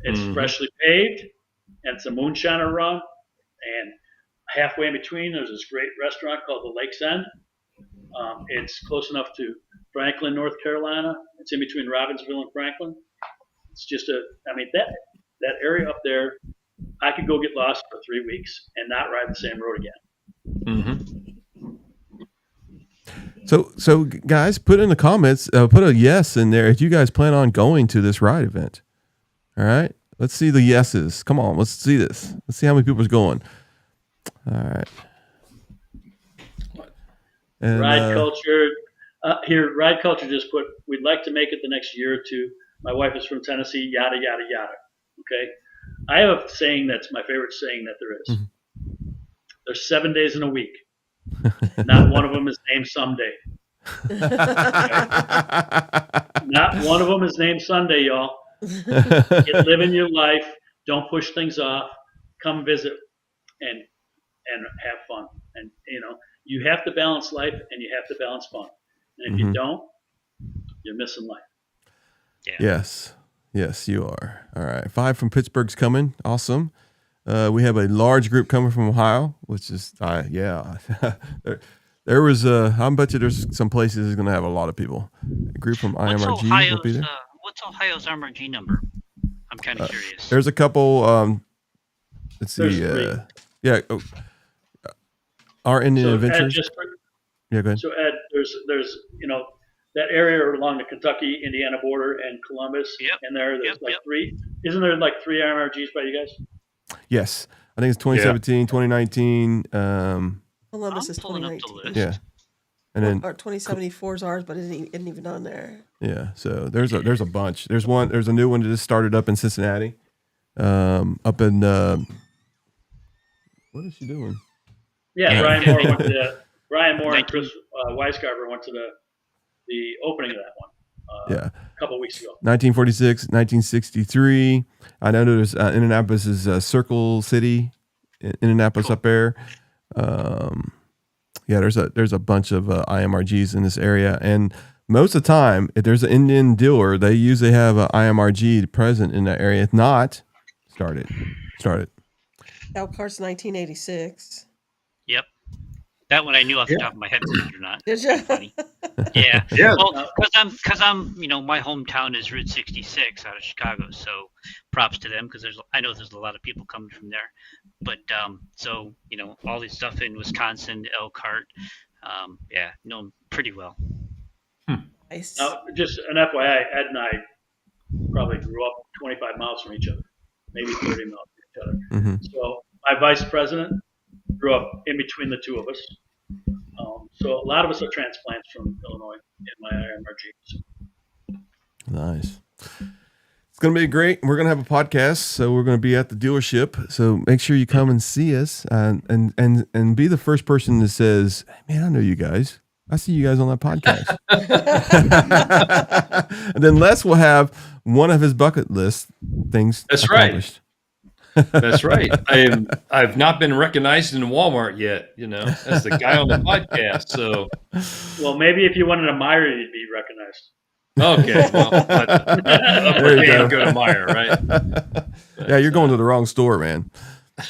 It's freshly paved, and it's a moonshiner run. And halfway in between, there's this great restaurant called the Lakes End. It's close enough to Franklin, North Carolina. It's in between Robbinsville and Franklin. It's just that area up there, I could go get lost for 3 weeks and not ride the same road again. So guys, put in the comments, put a yes in there if you guys plan on going to this ride event. All right, let's see the yeses. Come on, let's see this. Let's see how many people's going. All right. And, Ride Culture. Ride Culture just put, we'd like to make it the next year or two. My wife is from Tennessee, yada, yada, yada. Okay? I have a saying that's my favorite saying that there is. There's 7 days in a week. Not one of them is named someday. Not one of them is named Sunday, y'all. Get living your life. Don't push things off. Come visit and have fun. And you have to balance life and you have to balance fun. And if you don't, you're missing life. Yeah. Yes, you are. All right. 5 from Pittsburgh's coming. Awesome. We have a large group coming from Ohio, which is, there was, I bet you there's some places that's going to have a lot of people. A group from IMRG will be there. What's Ohio's IMRG number? I'm kind of curious. There's a couple, let's see. Our Indian Adventures. Go ahead. So Ed, there's that area along the Kentucky-Indiana border and Columbus. Yep. And there's three. Isn't there like 3 IMRGs by you guys? Yes, I think it's 2017, 2019. Columbus is pulling up the 2019. list. Yeah, and then Or 2074 is ours, but it isn't even on there. Yeah, so there's a bunch. There's a new one that just started up in Cincinnati. Up in what is she doing? Yeah, Brian Moore and Chris Weisgarber went to the opening of that one. A couple of weeks ago. 1946, 1963. I know there's Indianapolis is Circle City, Indianapolis up there. There's a bunch of IMRGs in this area, and most of the time, if there's an Indian dealer, they usually have an IMRG present in that area. If not, start it. Elkhart's 1986. Yep. That one I knew off the top of my head, believe it or not. Did you? Funny. Yeah. Yeah. Well, because I'm, my hometown is Route 66 out of Chicago, so props to them because I know there's a lot of people coming from there. But so all this stuff in Wisconsin, Elkhart, know them pretty well. Nice. Now, just an FYI, Ed and I probably grew up 25 miles from each other, maybe 30 miles from each other. Mm-hmm. So my vice president grew up in between the two of us. So a lot of us are transplants from Illinois in my IMRG. Nice. It's going to be great. We're going to have a podcast, so we're going to be at the dealership. So make sure you come and see us and be the first person that says, "Hey, man, I know you guys. I see you guys on that podcast." And then Les will have one of his bucket list things accomplished. That's right. I've not been recognized in Walmart yet. That's the guy on the podcast. So, well, maybe if you wanted a Meyer, you'd be recognized. Okay, well, but There you can't go. go to Meyer, right? Yeah, you're going to the wrong store, man.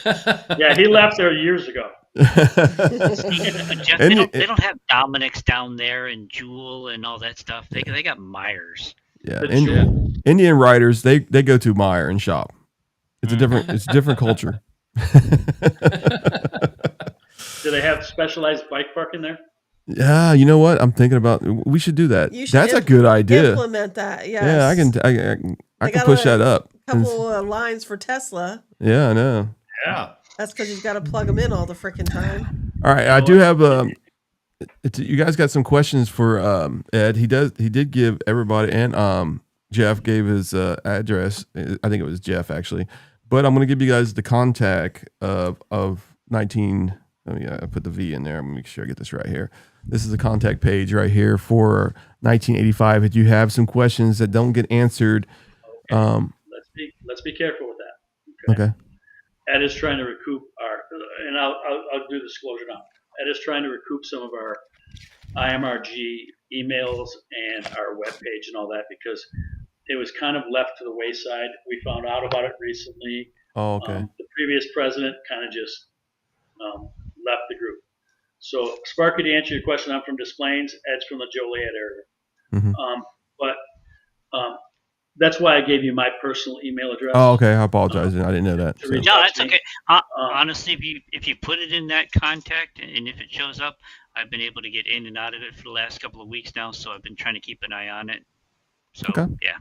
Yeah, he left there years ago. Jeff, And they don't have Dominic's down there and Jewel and all that stuff. They got Myers. yeah, The Jewel. Indian riders they go to Meyer and shop. It's a different culture. Do they have specialized bike parking there? Yeah, you know what? I'm thinking about we should do that. You should That's a good idea. Implement that. Yes. Yeah, I can push that up. Couple lines for Tesla. Yeah, I know. Yeah. That's because you've got to plug them in all the freaking time. All right, I do have you guys got some questions for Ed. He did give everybody, and Jeff gave his address. I think it was Jeff actually, but I'm going to give you guys the contact of 19. Let me put the V in there. I'm going to make sure I get this right here. This is the contact page right here for 1985. If you have some questions that don't get answered, let's be careful with that. Okay. Ed is trying to recoup and I'll do disclosure now. Ed is trying to recoup some of our IMRG emails and our webpage and all that because it was kind of left to the wayside. We found out about it recently. Oh, okay. The previous president kind of just left the group. So, Sparky, to answer your question, I'm from Des Plaines. Ed's from the Joliet area. But that's why I gave you my personal email address. Oh, okay. I apologize. I didn't know that. So. No, that's okay. Honestly, if you put it in that contact, and if it shows up, I've been able to get in and out of it for the last couple of weeks now, so I've been trying to keep an eye on it. So, yeah.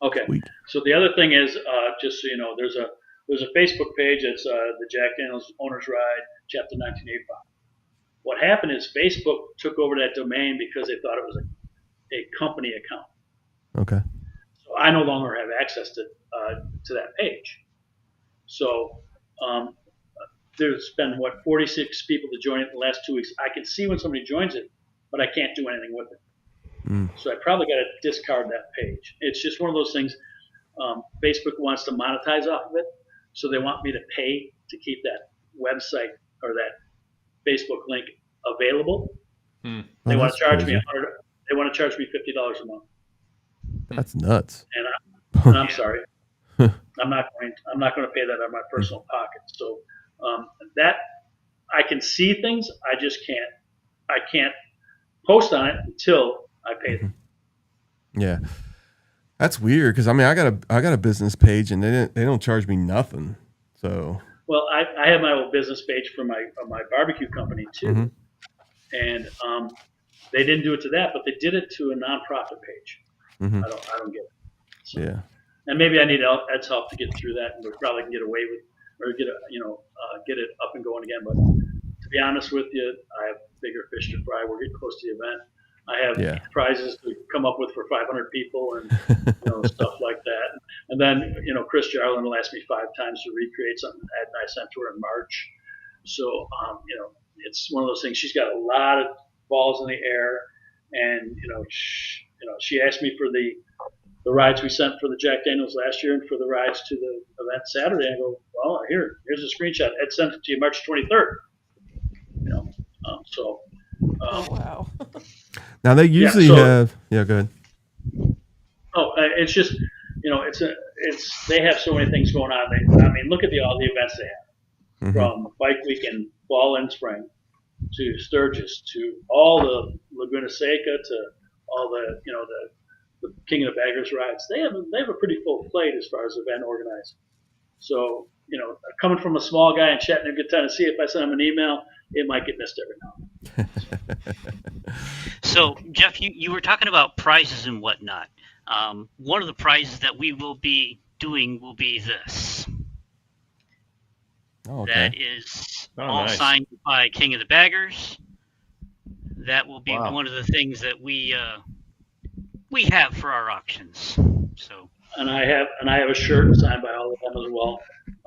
Okay. Sweet. So the other thing is, just so you know, there's a Facebook page. It's the Jack Daniels Owners Ride, Chapter 1985. What happened is Facebook took over that domain because they thought it was a company account. Okay. So I no longer have access to that page. So there's been 46 people to join it in the last 2 weeks. I can see when somebody joins it, but I can't do anything with it. So I probably got to discard that page. It's just one of those things. Facebook wants to monetize off of it, so they want me to pay to keep that website or that Facebook link available. They want to charge me They want to charge me $50 a month. That's nuts. And I'm sorry, I'm not going to pay that out of my personal pocket. So that I can see things, I can't post on it until I pay them. Yeah, that's weird because I mean I got a business page and they don't charge me nothing. So well, I have my old business page for my barbecue company too, and they didn't do it to that, but they did it to a nonprofit page. I don't get it. So, yeah, and maybe I need Ed's help to get through that, and we probably can get away with or get it up and going again. But to be honest with you, I have bigger fish to fry. We're getting close to the event. I have prizes to come up with for 500 people and stuff like that. And then Chris Jarlin will ask me 5 times to recreate something Ed and I sent to her in March. So it's one of those things. She's got a lot of balls in the air, and she asked me for the rides we sent for the Jack Daniels last year and for the rides to the event Saturday. I go, well, here's a screenshot. Ed sent it to you March 23rd. Oh, wow. Now they usually have. Yeah, go ahead. Oh, it's just they have so many things going on. I mean, look at all the events they have, from Bike Weekend, fall and spring, to Sturgis, to all the Laguna Seca, to all the the King of the Baggers rides. They have a pretty full plate as far as event organizing. So coming from a small guy in Chattanooga, Tennessee, if I send them an email, it might get missed every now and then. So, Jeff, you were talking about prizes and whatnot. One of the prizes that we will be doing will be this. Oh, okay. That is all nice. signed by King of the Baggers. That will be one of the things that we have for our auctions. So. And I have a shirt signed by all of them as well.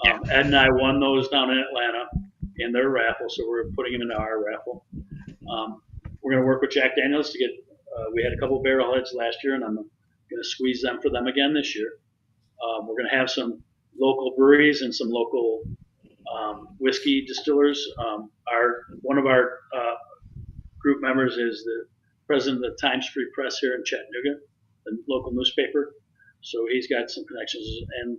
Ed and I won those down in Atlanta in their raffle, so we're putting them into our raffle. We're going to work with Jack Daniels to get. We had a couple of barrelheads last year, and I'm going to squeeze them for them again this year. We're going to have some local breweries and some local whiskey distillers. One of our group members is the president of the Times Free Press here in Chattanooga. the local newspaper. So he's got some connections. And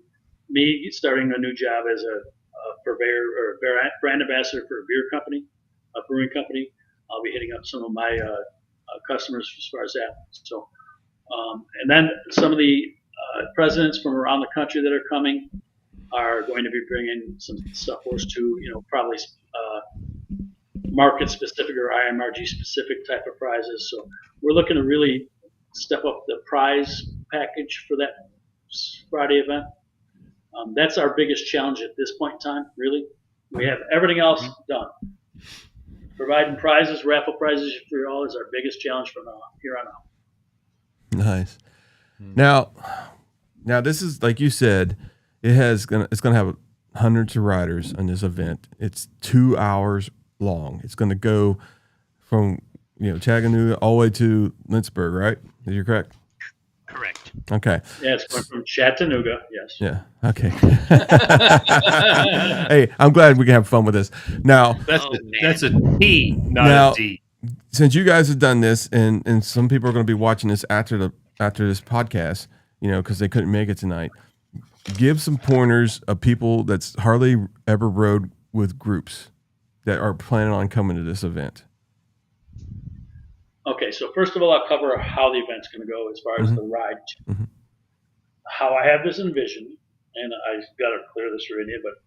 me starting a new job as a purveyor or brand ambassador for a beer company, a brewing company. I'll be hitting up some of my customers as far as that. So, and then some of the presidents from around the country that are coming are going to be bringing some stuff for us too. Probably market specific or IMRG specific type of prizes. So we're looking to really step up the prize package for that Friday event. That's our biggest challenge at this point in time, really. We have everything else done. Providing prizes, raffle prizes for you all is our biggest challenge from here on out. Nice. Now this is, like you said, it's gonna have hundreds of riders on this event. It's 2 hours long. It's gonna go from Chattanooga all the way to Lynchburg, right? Is you correct? Correct. Okay. Yeah, it's going from Chattanooga, yes. Yeah. Okay. Hey, I'm glad we can have fun with this. Now, That's a T, not a D. Since you guys have done this, and some people are going to be watching this after this podcast, because they couldn't make it tonight, give some pointers of people that's hardly ever rode with groups that are planning on coming to this event. Okay, so first of all, I'll cover how the event's going to go as far as the ride. How I have this envisioned, and I've got to clear this right here, but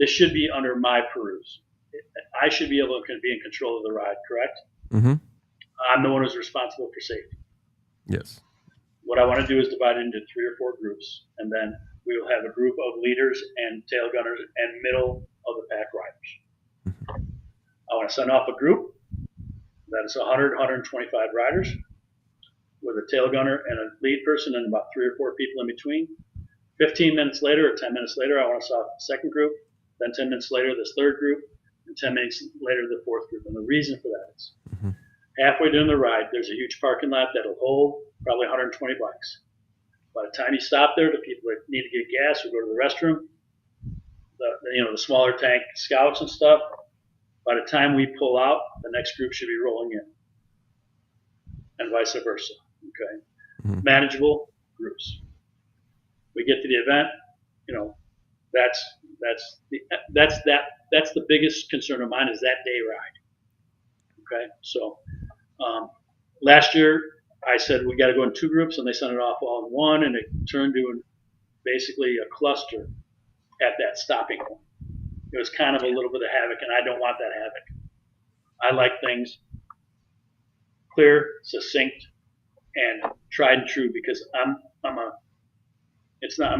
this should be under my peruse. I should be able to be in control of the ride, correct? I'm the one who's responsible for safety. Yes. What I want to do is divide it into 3 or 4 groups, and then we will have a group of leaders and tail gunners and middle of the pack riders. I want to send off a group that is 100, 125 riders with a tail gunner and a lead person and about 3 or 4 people in between. 15 minutes later or 10 minutes later, I want to send off the second group. Then 10 minutes later, this third group. And 10 minutes later, the fourth group. And the reason for that is halfway during the ride, there's a huge parking lot that'll hold probably 120 bikes. By the time you stop there, the people that need to get gas or go to the restroom, the smaller tank scouts and stuff, by the time we pull out, the next group should be rolling in, and vice versa. Okay, manageable groups. We get to the event, that's the biggest concern of mine is that day ride. Okay, so last year I said we got to go in 2 groups, and they sent it off all in one, and it turned to basically a cluster at that stopping point. It was kind of a little bit of havoc, and I don't want that havoc. I like things clear, succinct, and tried and true because I'm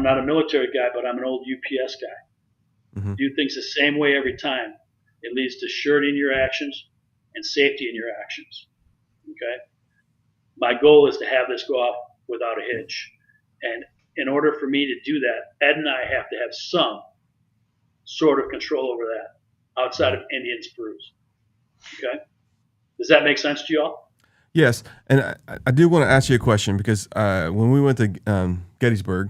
not a military guy, but I'm an old UPS guy. Do things the same way every time. It leads to surety in your actions and safety in your actions. Okay? My goal is to have this go off without a hitch. And in order for me to do that, Ed and I have to have some sort of control over that outside of Indian's peruse. Okay? Does that make sense to you all? Yes. And I do want to ask you a question because when we went to Gettysburg,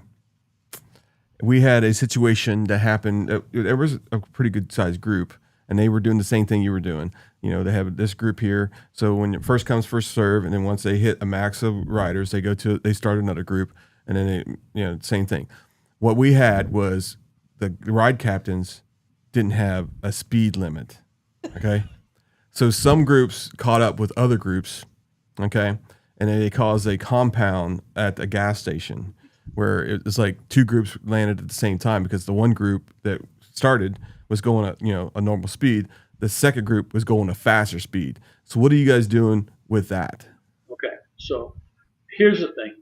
we had a situation that happened. There was a pretty good sized group, and they were doing the same thing you were doing. They have this group here. So when it first comes, first serve, and then once they hit a max of riders, they start another group, and then same thing. What we had was the ride captains didn't have a speed limit. Okay, so some groups caught up with other groups. Okay, and then they caused a compound at a gas station where it was like 2 groups landed at the same time because the one group that started was going at a normal speed. The second group was going a faster speed. So what are you guys doing with that? Okay, so here's the thing.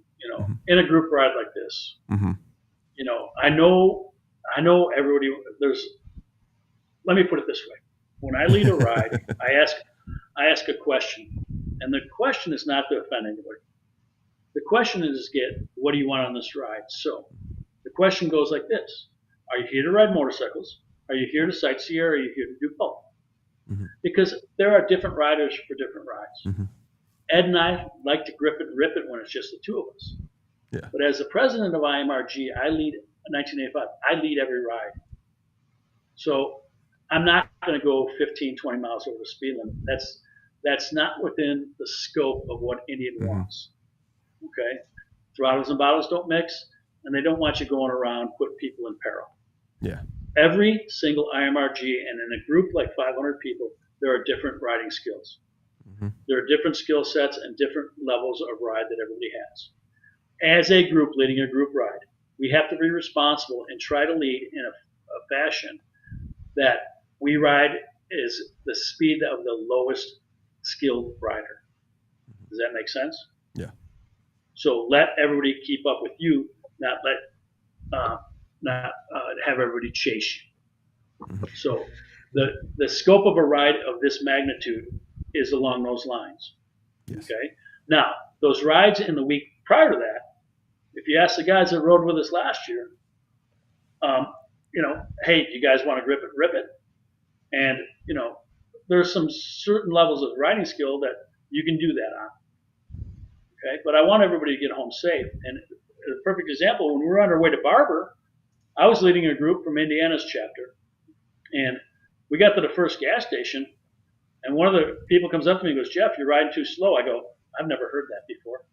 In a group ride like this, I know everybody. Let me put it this way: when I lead a ride, I ask a question, and the question is not to offend anybody. The question is what do you want on this ride? So the question goes like this: are you here to ride motorcycles? Are you here to sightsee, or are you here to do both? Because there are different riders for different rides. Ed and I like to grip it and rip it when it's just the 2 of us. Yeah. But as the president of IMRG, I lead 1985. I lead every ride. So I'm not going to go 15, 20 miles over the speed limit. That's not within the scope of what Indian wants. Okay, throttles and bottles don't mix, and they don't want you going around putting people in peril. Yeah. Every single IMRG, and in a group like 500 people, there are different riding skills. Mm-hmm. There are different skill sets and different levels of ride that everybody has. As a group leading a group ride, we have to be responsible and try to lead in a fashion that we ride is the speed of the lowest skilled rider. Does that make sense? Yeah. So let everybody keep up with you, not have everybody chase you. Mm-hmm. So the scope of a ride of this magnitude is along those lines. Yes. Okay. Now, those rides in the week prior to that, if you ask the guys that rode with us last year, hey, do you guys want to grip it, rip it? And, there's some certain levels of riding skill that you can do that on. Okay. But I want everybody to get home safe. And a perfect example, when we were on our way to Barber, I was leading a group from Indiana's chapter. And we got to the first gas station, and one of the people comes up to me and goes, "Jeff, you're riding too slow." I go, "I've never heard that before."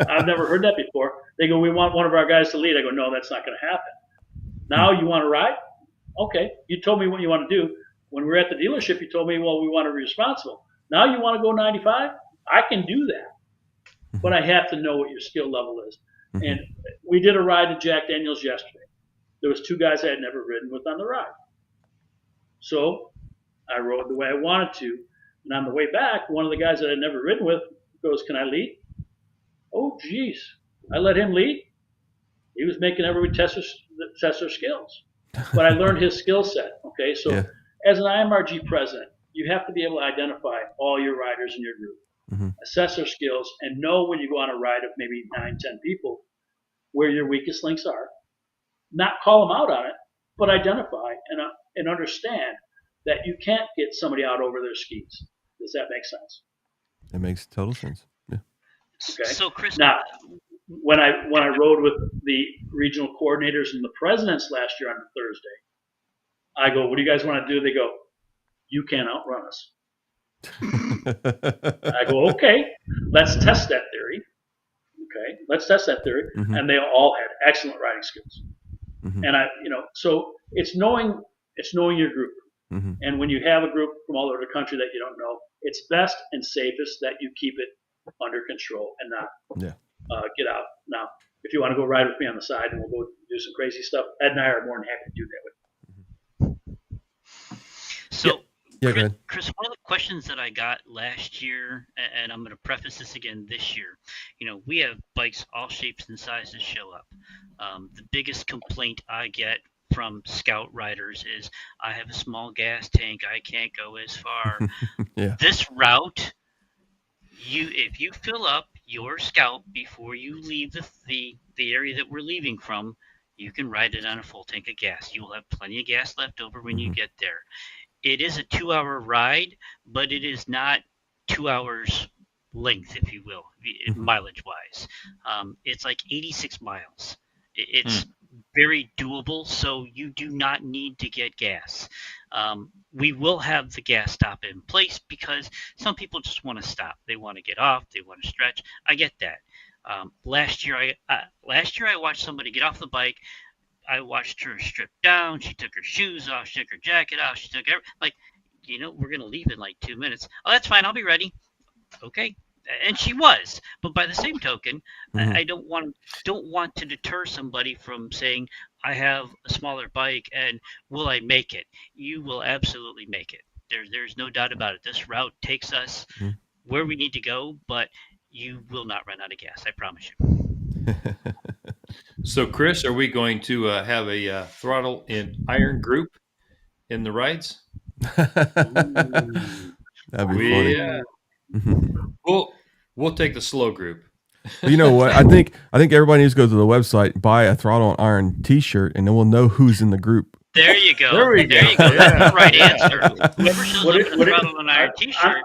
I've never heard that before. They go, "We want one of our guys to lead." I go, "No, that's not going to happen." Now you want to ride? Okay. You told me what you want to do. When we were at the dealership, you told me, well, we want to be responsible. Now you want to go 95? I can do that. But I have to know what your skill level is. Mm-hmm. And we did a ride to Jack Daniels yesterday. There was 2 guys I had never ridden with on the ride. So I rode the way I wanted to. And on the way back, one of the guys that I'd never ridden with goes, "Can I lead?" Oh, geez. I let him lead. He was making everybody test their skills. But I learned his skill set. Okay, so as an IMRG president, you have to be able to identify all your riders in your group, mm-hmm. assess their skills, and know when you go on a ride of maybe 9, 10 people where your weakest links are. Not call them out on it, but identify and understand that you can't get somebody out over their skis. Does that make sense? It makes total sense. Yeah. Okay. So, Chris, now, when I rode with the regional coordinators and the presidents last year on Thursday, I go, "What do you guys want to do?" They go, "You can't outrun us." I go, "Okay, let's test that theory." Okay, let's test that theory. Mm-hmm. And they all had excellent riding skills. Mm-hmm. And so it's knowing your group. Mm-hmm. And when you have a group from all over the country that you don't know, it's best and safest that you keep it under control and not get out. Now, if you want to go ride with me on the side and we'll go do some crazy stuff, Ed and I are more than happy to do that with you. So, go ahead. Chris, one of the questions that I got last year, and I'm going to preface this again this year, we have bikes all shapes and sizes show up. The biggest complaint I get from scout riders is, "I have a small gas tank, I can't go as far." Yeah. This route, if you fill up your scout before you leave the area that we're leaving from, you can ride it on a full tank of gas. You will have plenty of gas left over when you get there. It is a 2-hour ride, but it is not 2 hours length, if you will, mileage wise. It's like 86 miles. It's very doable, so you do not need to get gas. We will have the gas stop in place because some people just want to stop. They want to get off. They want to stretch. I get that. Last year I watched somebody get off the bike. I watched her strip down. She took her shoes off. She took her jacket off. She took we're going to leave in like 2 minutes. "Oh, that's fine. I'll be ready." Okay. And she was. But by the same token, I don't want to deter somebody from saying, "I have a smaller bike and will I make it?" You will absolutely make it. There's no doubt about it. This route takes us where we need to go, but you will not run out of gas. I promise you. So, Chris, are we going to have a throttle and iron group in the rides? That'd be funny. We'll take the slow group. You know what? I think everybody needs to go to the website, buy a Throttle and Iron T-shirt, and then we'll know who's in the group. There you go. There you go. That's the right answer. Whoever shows up in a Throttle and Iron T-shirt.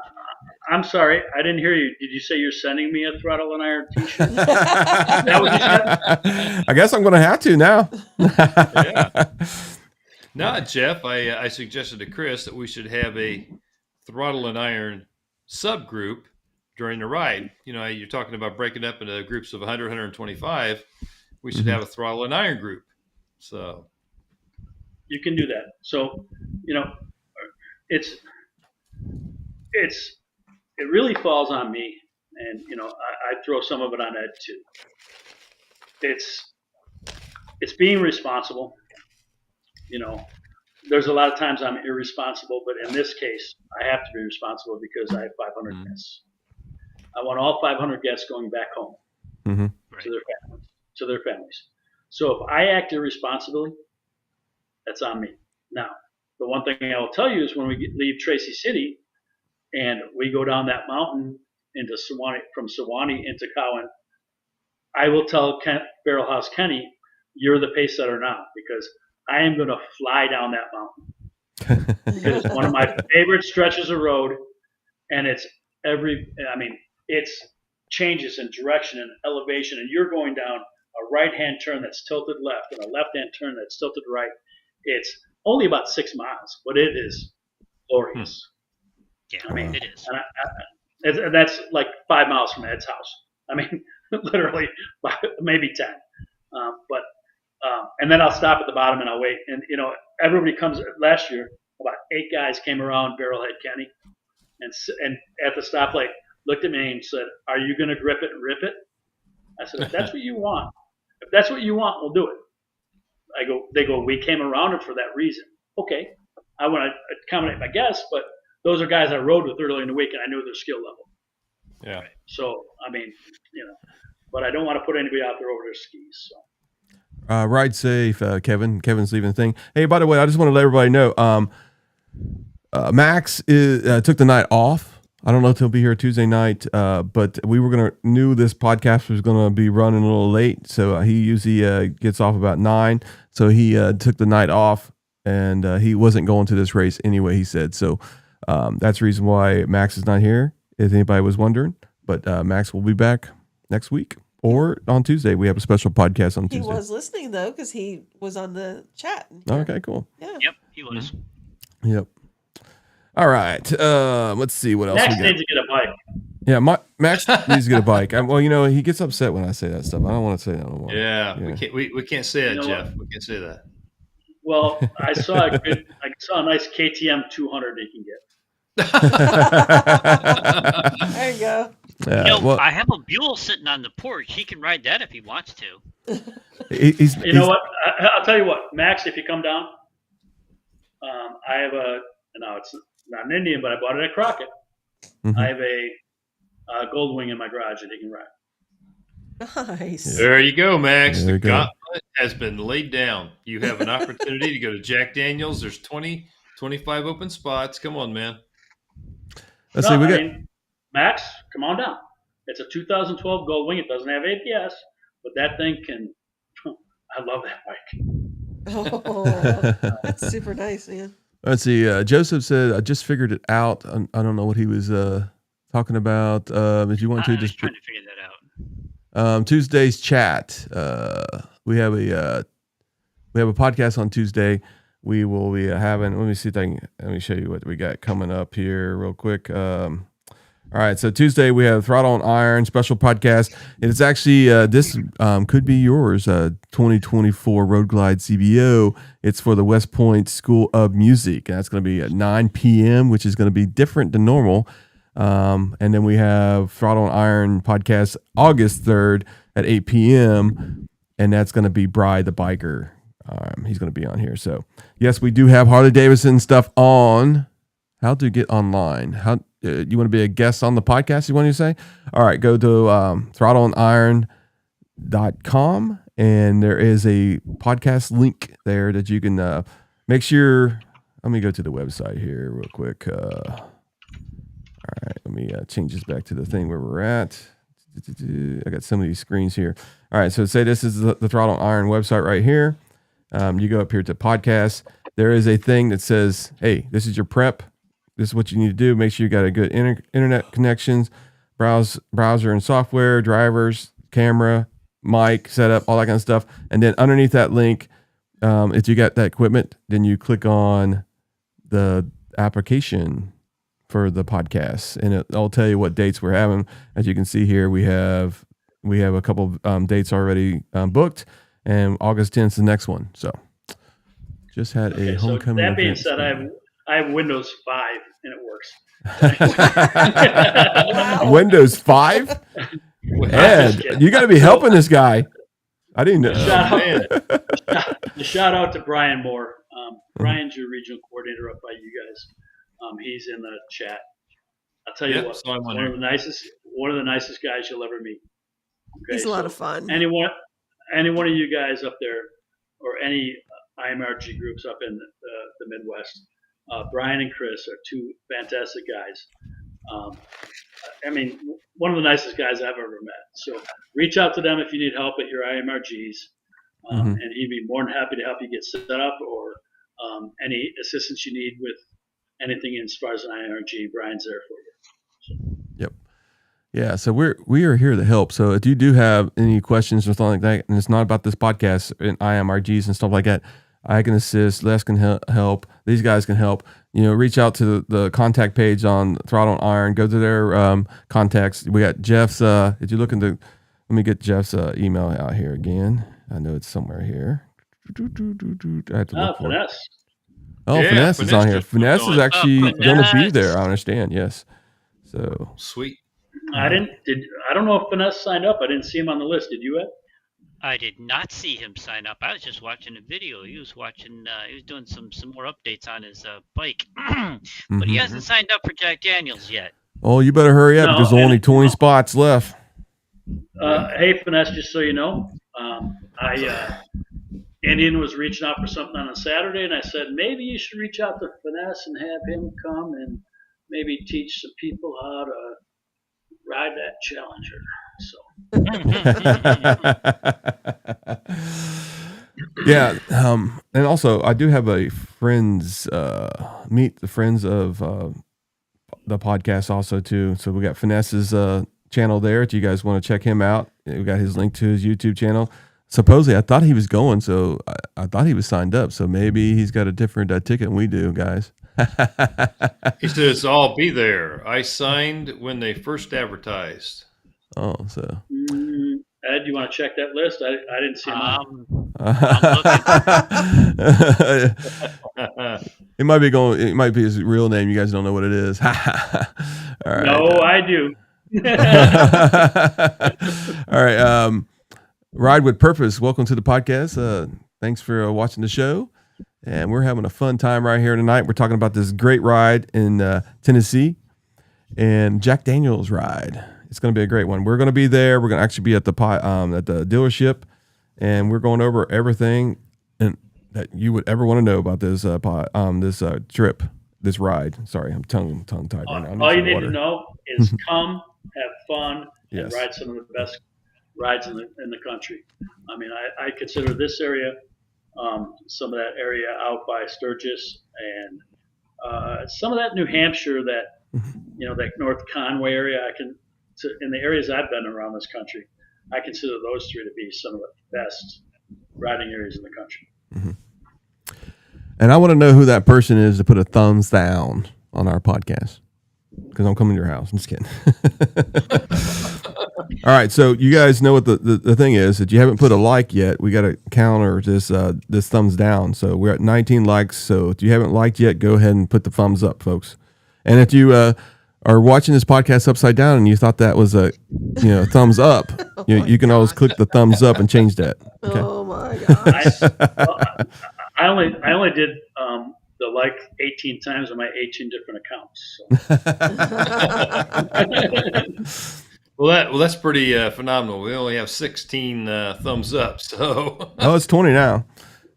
I'm sorry, I didn't hear you. Did you say you're sending me a Throttle and Iron T-shirt? Is that what you said? I guess I'm going to have to now. Yeah. No, Jeff, I suggested to Chris that we should have a Throttle and Iron subgroup during the ride. You're talking about breaking up into groups of 100, 125. We should have a throttle and iron group. So you can do that. So, it's it really falls on me, and I throw some of it on Ed too. It's being responsible. There's a lot of times I'm irresponsible, but in this case, I have to be responsible because I have 500 guests. I want all 500 guests going back home to their families. So if I act irresponsibly, that's on me. Now, the one thing I will tell you is when we leave Tracy City and we go down that mountain into Sewanee, from Sewanee into Cowan, I will tell Barrel House Kenny, you're the pace setter now, because I am going to fly down that mountain. Because it's one of my favorite stretches of road, and it's changes in direction and elevation, and you're going down a right-hand turn that's tilted left and a left-hand turn that's tilted right. It's only about 6 miles, but it is glorious. Yeah, it is. And that's like 5 miles from Ed's house. Literally, maybe 10. And then I'll stop at the bottom and I'll wait. And, everybody comes. Last year, about 8 guys came around Barrelhead Kenny and at the stoplight looked at me and said, "Are you going to grip it and rip it?" I said, "If that's what you want, we'll do it." They go, "We came around it for that reason." Okay. I want to accommodate my guests, but those are guys I rode with early in the week and I knew their skill level. Yeah. So, but I don't want to put anybody out there over their skis. So. Ride safe, Kevin. Kevin's leaving the thing. Hey, by the way, I just want to let everybody know, Max took the night off. I don't know if he'll be here Tuesday night, but we knew this podcast was going to be running a little late. So he usually gets off about 9. So he took the night off and he wasn't going to this race anyway, he said. So that's the reason why Max is not here, if anybody was wondering. But Max will be back next week. Or on Tuesday, we have a special podcast on Tuesday. He was listening, though, because he was on the chat. Okay, cool. Yeah. Yep, he was. Yep. All right. Let's see what else Max we got. needs to get a bike. Yeah, Max needs to get a bike. Well, he gets upset when I say that stuff. I don't want to say that no more. Yeah. We can't say that, Jeff. We can't say that. Well, I saw a nice KTM 200 he can get. There you go. I have a Buell sitting on the porch. He can ride that if he wants to. You know what? I'll tell you what, Max, if you come down, I have it's not an Indian, but I bought it at Crockett. Mm-hmm. I have a Gold Wing in my garage that he can ride. Nice. There you go, Max. The gauntlet has been laid down. You have an opportunity to go to Jack Daniels. There's 20, 25 open spots. Come on, man. Let's see. Max, come on down. It's a 2012 Gold Wing. It doesn't have ABS, but that thing can. I love that bike. Oh, that's super nice, man. Let's see. Joseph said, "I just figured it out." I don't know what he was talking about. If you want to, just trying to figure that out. Tuesday's chat. We have a podcast on Tuesday. We will be having. Let me show you what we got coming up here real quick. All right, so Tuesday we have Throttle and Iron special podcast. It's actually this could be yours. 2024 Road Glide CBO. It's for the West Point School of Music. And that's going to be at 9 p.m., which is going to be different than normal. And then we have Throttle and Iron podcast August 3rd at 8 p.m. And that's going to be Bry the Biker. He's going to be on here. So yes, we do have Harley-Davidson stuff on. How to get online? How you want to be a guest on the podcast? You want to say? All right, go to throttleandiron.com and there is a podcast link there that you can make sure. Let me go to the website here real quick. All right, let me change this back to the thing where we're at. I got some of these screens here. All right, so say this is the Throttle and Iron website right here. You go up here to podcasts. There is a thing that says, "Hey, this is your prep. This is what you need to do. Make sure you got a good internet connections, browser and software, drivers, camera, mic, setup, all that kind of stuff." And then underneath that link, if you got that equipment, then you click on the application for the podcast, and I'll tell you what dates we're having. As you can see here, we have a couple dates already booked, and August 10th is the next one. So just had a homecoming. So that being event. said, I have Windows 5 and it works. Windows 5? Ed, you got to be helping this guy. I didn't know. Shout out to Brian Moore. Brian's your regional coordinator up by you guys. He's in the chat. I'll tell you what, so one of the nicest guys you'll ever meet. Okay, He's a lot of fun. Any one of you guys up there, or any IMRG groups up in the Midwest, Brian and Chris are two fantastic guys. I mean, one of the nicest guys I've ever met. So reach out to them if you need help at your IMRGs, and he'd be more than happy to help you get set up, or any assistance you need with anything as far as an IMRG. Brian's there for you. So. Yep. Yeah. So we are here to help. So if you do have any questions or something like that, and it's not about this podcast and IMRGs and stuff like that, I can assist. Les can help. These guys can help. Reach out to the contact page on Throttle and Iron. Go to their contacts. We got Jeff's. If you look into, let me get Jeff's email out here again. I know it's somewhere here. I have to look for Finesse. it. Oh, yeah, Finesse is on here. Finesse is actually going to be there. I understand. Yes. So sweet. I don't know if Finesse signed up. I didn't see him on the list. Did you, Ed? I did not see him sign up. I was just watching a video. He was watching. He was doing some more updates on his bike, but he hasn't signed up for Jack Daniels yet. Oh, you better hurry up because there's only 20 spots left. Hey, Finesse, just so you know, Indian was reaching out for something on a Saturday, and I said maybe you should reach out to Finesse and have him come and maybe teach some people how to ride that Challenger. So. Yeah, and also I do have a friends meet the friends of the podcast also too. So we got Finesse's channel there. If you guys want to check him out, we got his link to his YouTube channel. Supposedly, I thought he was going, so I thought he was signed up. So maybe he's got a different ticket than we do, guys. He says, "I'll be there." I signed when they first advertised. Oh, so. Ed, you want to check that list? I didn't see him. I'm looking. It might be going. It might be his real name. You guys don't know what it is. All right. No, I do. All right. Ride with Purpose. Welcome to the podcast. Thanks for watching the show. And we're having a fun time right here tonight. We're talking about this great ride in Tennessee and Jack Daniels ride. It's going to be a great one. We're going to be there. We're going to actually be at the dealership, and we're going over everything that you would ever want to know about this trip, this ride. Sorry, I'm tongue tied right now. All you need to know is come, have fun, and ride some of the best rides in the country. I mean, I consider this area, some of that area out by Sturgis, and some of that New Hampshire, that that North Conway area. In the areas I've been around this country, I consider those three to be some of the best riding areas in the country. Mm-hmm. And I want to know who that person is to put a thumbs down on our podcast, because I'm coming to your house. I'm just kidding. All right, so you guys know what the thing is. If you haven't put a like yet, we got to counter this thumbs down. So we're at 19 likes. So if you haven't liked yet, go ahead and put the thumbs up, folks. And if you are watching this podcast upside down and you thought that was a thumbs up, you can always click the thumbs up and change that. Okay? Oh my gosh! I only did the like 18 times on my 18 different accounts. So. Well, that's pretty phenomenal. We only have 16 thumbs up. So it's 20 now.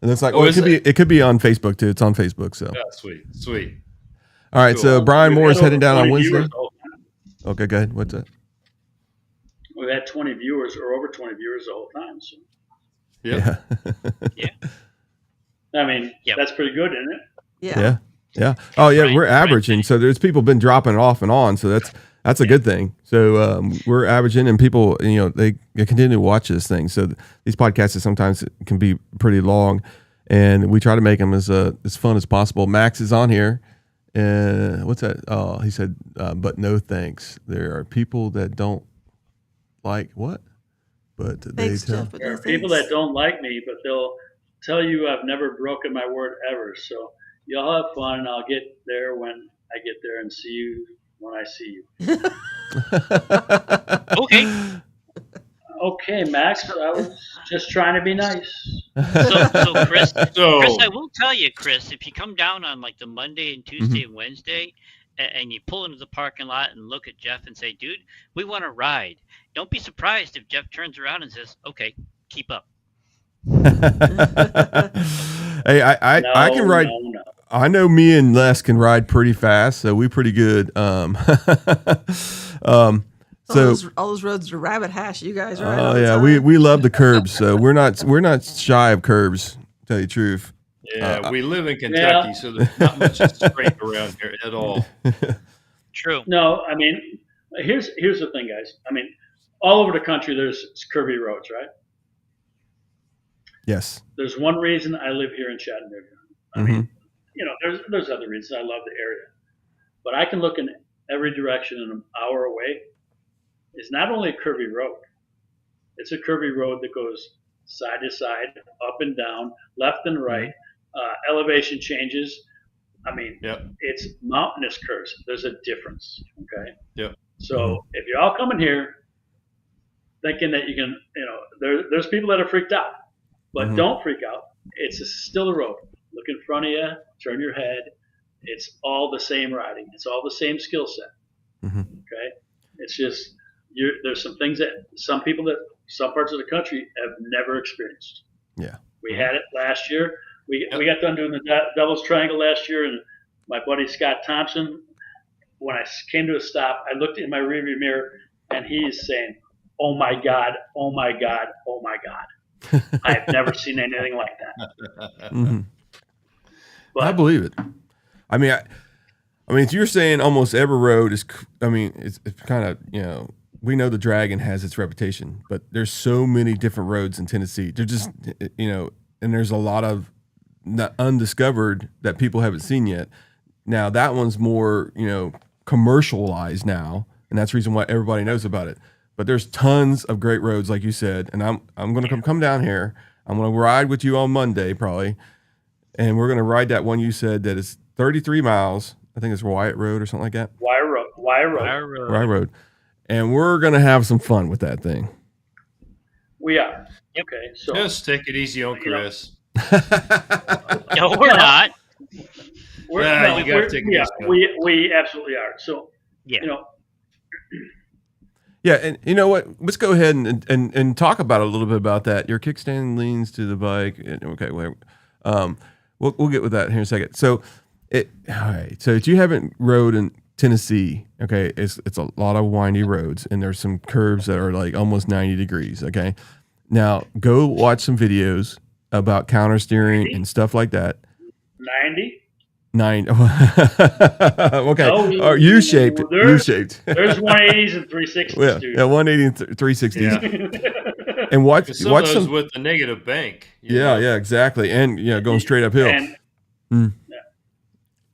And it's like, it could be on Facebook too. It's on Facebook. So sweet. All right, cool. So Brian Moore is heading down on Wednesday. Okay, go ahead. What's that? We've had 20 viewers or over 20 viewers the whole time. So. Yeah. I mean, that's pretty good, isn't it? Yeah. Oh yeah, we're averaging. So there's people been dropping it off and on. So that's a good thing. So we're averaging, and people, they continue to watch this thing. So these podcasts sometimes can be pretty long, and we try to make them as fun as possible. Max is on here. what's that? Oh, he said, but no thanks. There are people that don't like what? But Thanks, they tell. Jeff, but There no are people thanks. that don't like me, but they'll tell you I've never broken my word ever. So y'all have fun, and I'll get there when I get there and see you when I see you. Okay. Okay, Max, I was just trying to be nice. So Chris, So Chris, I will tell you, Chris, if you come down on like the Monday and Tuesday and Wednesday, and you pull into the parking lot and look at Jeff and say, "Dude, we want to ride," don't be surprised if Jeff turns around and says, "Okay, keep up." Hey, I can ride. No. I know me and Les can ride pretty fast, so we pretty good. So all those roads are rabbit hash. You guys, right? oh yeah, we love the curbs, so we're not shy of curbs. To tell you the truth. yeah, we live in Kentucky, so there's not much straight around here at all. True. No, I mean, here's the thing, guys. I mean, all over the country, there's curvy roads, right? Yes. There's one reason I live here in Chattanooga. I mean, there's other reasons. I love the area, but I can look in every direction in an hour away. It's not only a curvy road; it's a curvy road that goes side to side, up and down, left and right. Elevation changes. I mean, it's mountainous curves. There's a difference. Okay. Yep. So if you're all coming here thinking that you can, there's people that are freaked out, but don't freak out. It's still a road. Look in front of you. Turn your head. It's all the same riding. It's all the same skill set. Okay. It's just there's some things that some parts of the country have never experienced. Yeah. We had it last year. We got done doing the Devil's Triangle last year, and my buddy Scott Thompson, when I came to a stop, I looked in my rearview mirror, and he's saying, "Oh my God, oh my God, oh my God." I've never seen anything like that. But I believe it. I mean, if you're saying almost every road is, it's kind of, we know the Dragon has its reputation, but there's so many different roads in Tennessee. They're just, and there's a lot of undiscovered that people haven't seen yet. Now that one's more, commercialized now, and that's the reason why everybody knows about it. But there's tons of great roads, like you said, and I'm going to come down here. I'm going to ride with you on Monday probably, and we're going to ride that one you said that is 33 miles. I think it's Wyatt Road or something like that. Wyatt Road. And we're going to have some fun with that thing. We are. Okay, so Just take it easy on Chris. No, we're not. We absolutely are. So Yeah. Yeah, and you know what? Let's go ahead and talk about a little bit about that. Your kickstand leans to the bike. Okay, whatever. We'll get with that here in a second. So, all right. So if you haven't rode in Tennessee, okay, it's a lot of windy roads, and there's some curves that are like almost 90 degrees. Okay, now go watch some videos about counter steering and stuff like that. 90. 9. Okay. No, U-shaped. U-shaped. There's 180s and 360s, dude. Yeah, 180 and 360s. Yeah. And watch Some of those with the negative bank. Yeah, exactly. And going straight uphill. And,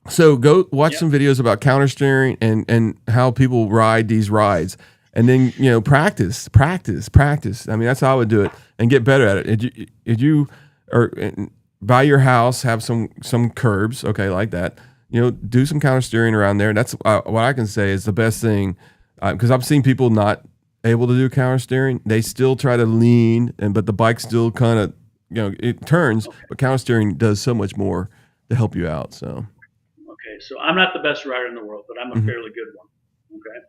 So go watch some videos about counter steering and how people ride these rides. And then, practice. I mean, that's how I would do it and get better at it. If you are by your house, have some curbs, okay, like that, do some counter steering around there. That's what I can say is the best thing, because I've seen people not able to do counter steering. They still try to lean, but the bike still kind of, it turns, but counter steering does so much more to help you out. So. Okay, so I'm not the best rider in the world, but I'm a fairly good one. Okay,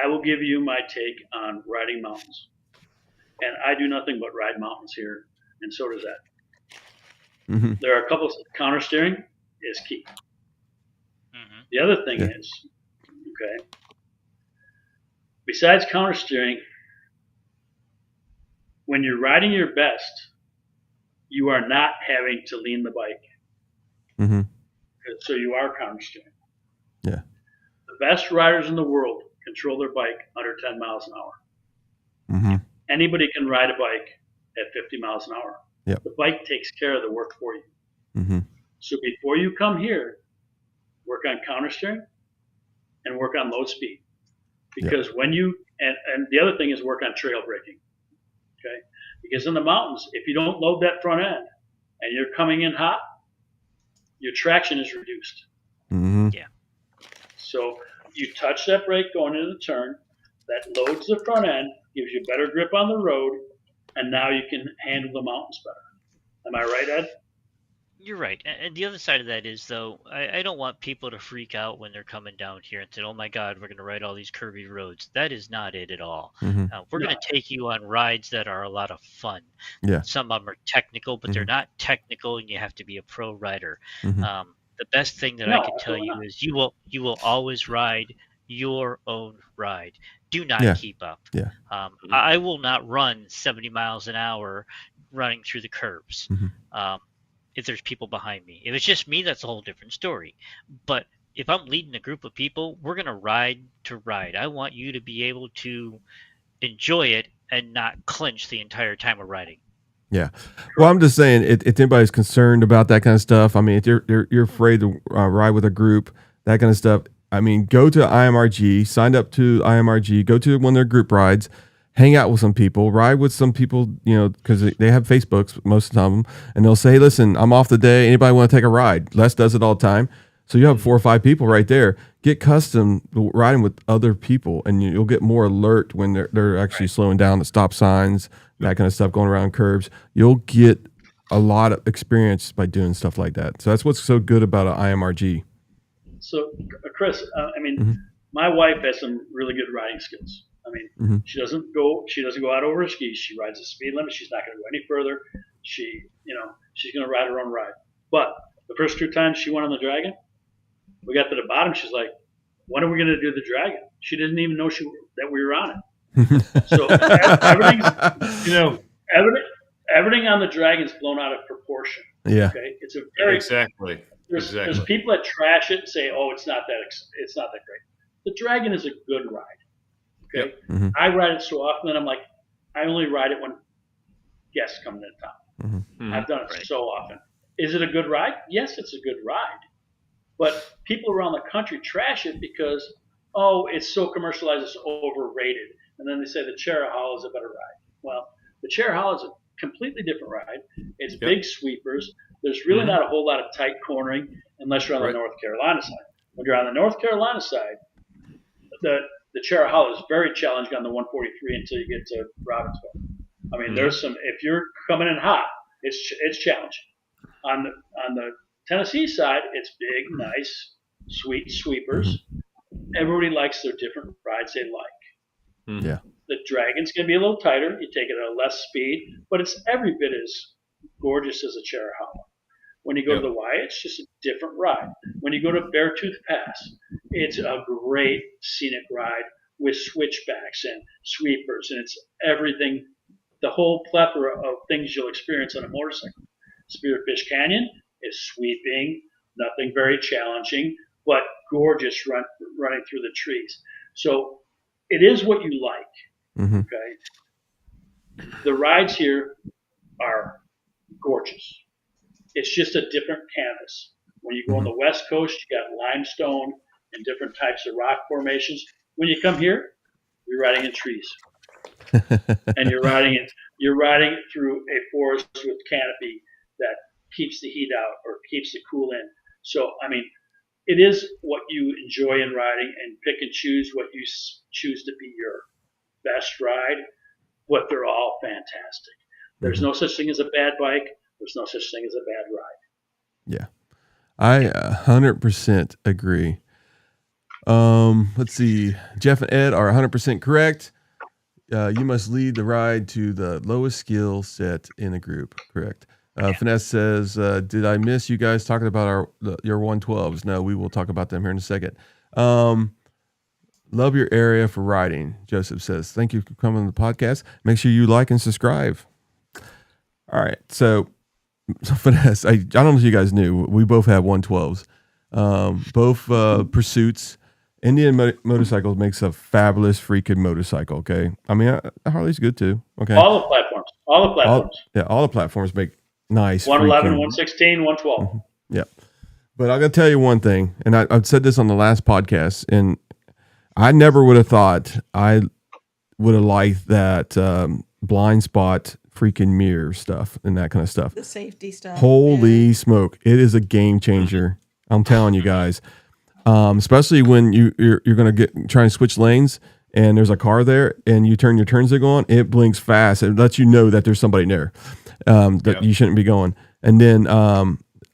I will give you my take on riding mountains, and I do nothing but ride mountains here, and so does that. There are a couple of counter steering is key. The other thing is, okay, besides counter steering, when you're riding your best, you are not having to lean the bike. So you are counter steering. Yeah. The best riders in the world control their bike under 10 miles an hour. Anybody can ride a bike at 50 miles an hour. Yep. The bike takes care of the work for you. So before you come here, work on counter steering, and work on low speed. Because when you, and the other thing is work on trail braking. Okay. Because in the mountains, if you don't load that front end and you're coming in hot, your traction is reduced. Mm-hmm. Yeah. So you touch that brake going into the turn, that loads the front end, gives you better grip on the road, and now you can handle the mountains better. Am I right, Ed? You're right. And the other side of that is, though, I don't want people to freak out when they're coming down here and say, oh, my God, we're going to ride all these curvy roads. That is not it at all. Mm-hmm. We're going to take you on rides that are a lot of fun. Yeah. Some of them are technical, but they're not technical, and you have to be a pro rider. Mm-hmm. The best thing that I can tell you is you will always ride your own ride. Do not keep up. Yeah. I will not run 70 miles an hour running through the curbs. Mm-hmm. If there's people behind me. If it's just me, that's a whole different story. But if I'm leading a group of people, we're going to ride to ride. I want you to be able to enjoy it and not clinch the entire time we're riding. Yeah. Well, I'm just saying, if anybody's concerned about that kind of stuff, I mean, if you're afraid to ride with a group, that kind of stuff, I mean, go to IMRG, sign up to IMRG, go to one of their group rides, hang out with some people, ride with some people, you know, because they have Facebooks, most of them, and they'll say, listen, I'm off today. Anybody want to take a ride? Les does it all the time. So you have 4 or 5 people right there. Get custom riding with other people, and you'll get more alert when they're actually slowing down, the stop signs, that kind of stuff, going around curves. You'll get a lot of experience by doing stuff like that. So that's what's so good about an IMRG. So, Chris, I mean, my wife has some really good riding skills. I mean, she doesn't go out over her skis. She rides the speed limit. She's not going to go any further. She's going to ride her own ride. But the first 2 times she went on the Dragon, we got to the bottom. She's like, when are we going to do the Dragon? She didn't even know that we were on it. So everything on the Dragon's blown out of proportion. Yeah. Okay. It's a very exactly. There's people that trash it and say, oh, it's not that great. The Dragon is a good ride. Okay. Yep. Mm-hmm. I ride it so often that I'm like, I only ride it when guests come into town. Mm-hmm. I've done it so often. Is it a good ride? Yes, it's a good ride. But people around the country trash it because, oh, it's so commercialized, it's overrated. And then they say the Cherahal is a better ride. Well, the Cherahal is a completely different ride. It's big sweepers. There's really not a whole lot of tight cornering unless you're on the North Carolina side. When you're on the North Carolina side, the Cherahal is very challenging on the 143 until you get to Robbinsville. I mean, there's some, if you're coming in hot, it's challenging. On the Tennessee side, it's big, nice, sweet sweepers. Everybody likes their different rides they like. Yeah. The Dragon's going to be a little tighter. You take it at a less speed, but it's every bit as gorgeous as a Cherahal. When you go to the Y, it's just a different ride. When you go to Beartooth Pass, it's a great scenic ride with switchbacks and sweepers, and it's everything, the whole plethora of things you'll experience on a motorcycle. Spearfish Canyon is sweeping, nothing very challenging, but gorgeous running through the trees. So it is what you like, okay? The rides here are gorgeous. It's just a different canvas. When you go on the West Coast, you got limestone and different types of rock formations. When you come here, you're riding in trees, and you're riding it through a forest with canopy that keeps the heat out or keeps the cool in. So, I mean, it is what you enjoy in riding, and pick and choose what you choose to be your best ride. But they're all fantastic. There's no such thing as a bad bike. There's no such thing as a bad ride. Yeah, I 100% agree. Let's see. Jeff and Ed are 100% correct. You must lead the ride to the lowest skill set in the group. Correct. Finesse says, did I miss you guys talking about your 112s? No, we will talk about them here in a second. Love your area for riding. Joseph says, thank you for coming on the podcast. Make sure you like and subscribe. All right. So Finesse, I don't know if you guys knew, we both have 112s. Both Pursuits. Indian Motorcycles makes a fabulous freaking motorcycle. Okay. I mean, Harley's good too. Okay. All the platforms. All the platforms make nice 111, freaking, 116, 112. Yeah. But I got to tell you one thing, and I've said this on the last podcast, and I never would have thought I would have liked that blind spot freaking mirror stuff and that kind of stuff. The safety stuff. Holy smoke. It is a game changer. I'm telling you guys. Especially when you're going to try and switch lanes and there's a car there and you turn your turn signal on, it blinks fast. It lets you know that there's somebody there that you shouldn't be going. And then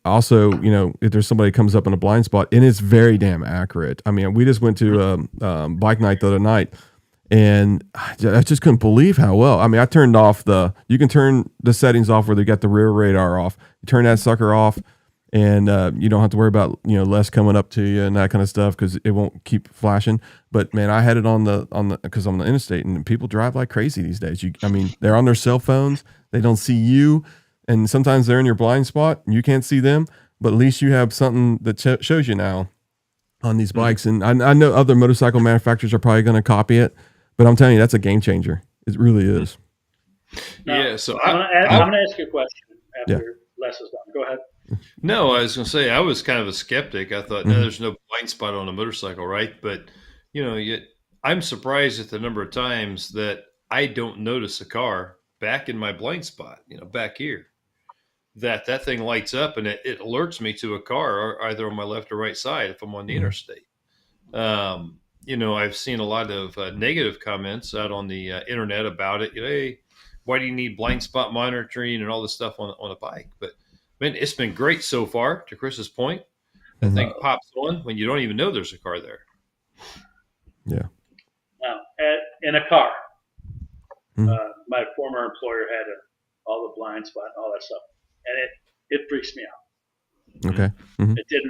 also, if there's somebody comes up in a blind spot, and it's very damn accurate. I mean, we just went to bike night the other night, and I just couldn't believe how well. I mean, I turned off you can turn the settings off where they got the rear radar off. You turn that sucker off, and you don't have to worry about less coming up to you and that kind of stuff because it won't keep flashing. But man, I had it on because I'm on the interstate, and people drive like crazy these days. They're on their cell phones. They don't see you, and sometimes they're in your blind spot and you can't see them. But at least you have something that shows you now on these bikes. And I know other motorcycle manufacturers are probably going to copy it, but I'm telling you, that's a game changer. It really is. Now, Yeah. So I'm going to ask you a question after Les is done. Go ahead. No, I was going to say I was kind of a skeptic. I thought, no, there's no blind spot on a motorcycle, right? But I'm surprised at the number of times that I don't notice a car back in my blind spot, back here. That thing lights up and it alerts me to a car either on my left or right side if I'm on the interstate. I've seen a lot of negative comments out on the internet about it. Hey, why do you need blind spot monitoring and all this stuff on a bike? But man, it's been great so far. To Chris's point, the thing pops on when you don't even know there's a car there. Yeah. Now, in a car, my former employer had all the blind spot and all that stuff. And it freaks me out. Okay. Mm-hmm. It did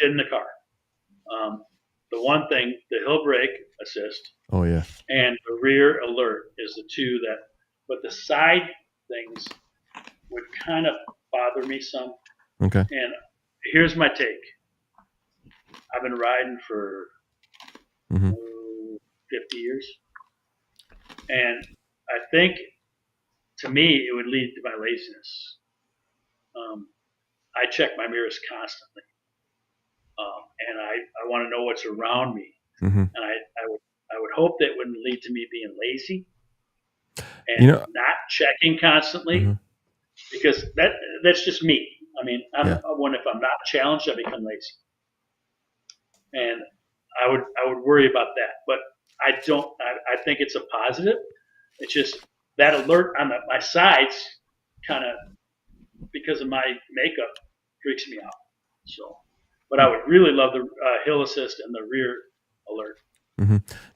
in the car. The one thing, the hill brake assist. Oh yeah. And the rear alert is the two but the side things would kind of bother me some. Okay. And here's my take. I've been riding for 50 years, and I think to me it would lead to my laziness. I check my mirrors constantly, and I want to know what's around me. And I would hope that wouldn't lead to me being lazy and not checking constantly, because that's just me. I mean, if I'm not challenged, I become lazy, and I would worry about that. But I don't. I think it's a positive. It's just that alert on my sides kind of, because of my makeup, freaks me out. So, but I would really love the hill assist and the rear alert.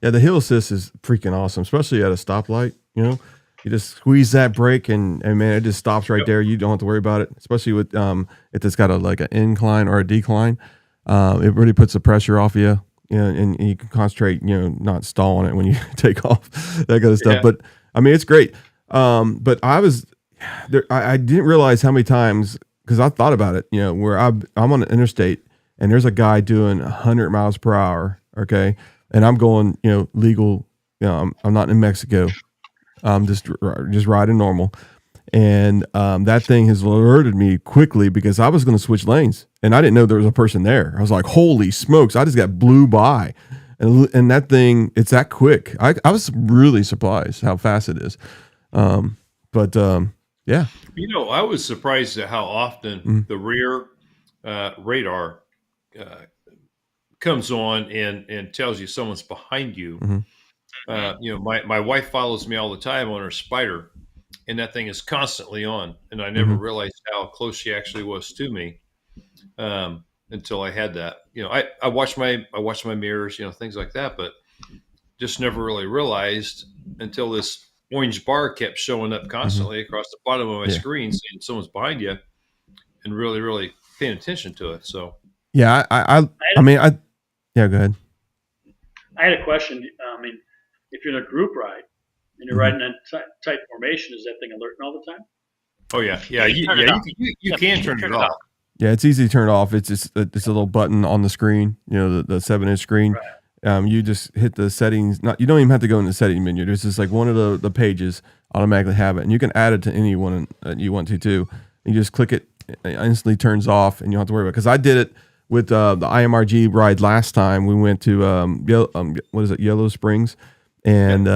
Yeah, the hill assist is freaking awesome, especially at a stoplight. You just squeeze that brake and man, it just stops right there. You don't have to worry about it, especially with if it's got an incline or a decline. It really puts the pressure off you, and you can concentrate, not stalling it when you take off, that kind of stuff. Yeah. But I mean, it's great. But I was there. I didn't realize how many times, because I thought about it, where I'm on the interstate and there's a guy doing 100 miles per hour. Okay. And I'm going, legal, I'm not in Mexico. I'm just riding normal. And that thing has alerted me quickly because I was going to switch lanes and I didn't know there was a person there. I was like, holy smokes, I just got blew by. And that thing, it's that quick. I was really surprised how fast it is. Yeah. I was surprised at how often the rear radar comes on and tells you someone's behind you. My wife follows me all the time on her Spider, and that thing is constantly on. And I never realized how close she actually was to me until I had that. I watch my mirrors, things like that, but just never really realized until this orange bar kept showing up constantly across the bottom of my screen, saying someone's behind you, and really, really paying attention to it. So yeah, yeah, go ahead. I had a question. I mean, if you're in a group ride and you're riding in tight formation, is that thing alerting all the time? Oh yeah. You can turn it off. Yeah, it's easy to turn it off. It's just a little button on the screen, the 7-inch screen. Right. You just hit the settings. You don't even have to go in the setting menu. There's just one of the pages automatically have it, and you can add it to any one that you want to too. You just click it instantly turns off, and you don't have to worry about it. Because I did it with the IMRG ride last time. We went to what is it, Yellow Springs, and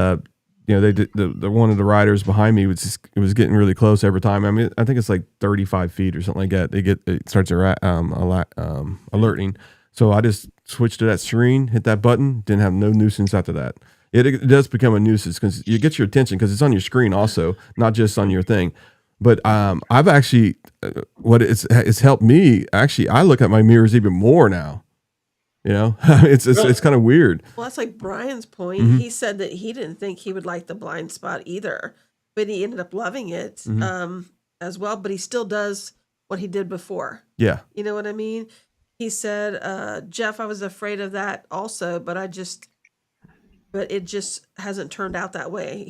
they did the one of the riders behind me it was getting really close every time. I mean, I think it's like 35 feet or something like that. It starts alerting. So I just switched to that serene, hit that button, didn't have no nuisance after that. It does become a nuisance because you get your attention because it's on your screen also, not just on your thing. But I've actually, it's helped me. Actually, I look at my mirrors even more now. It's kind of weird. Well, that's like Brian's point. Mm-hmm. He said that he didn't think he would like the blind spot either, but he ended up loving it as well. But he still does what he did before. Yeah. You know what I mean? He said, Jeff, I was afraid of that also, but it just hasn't turned out that way.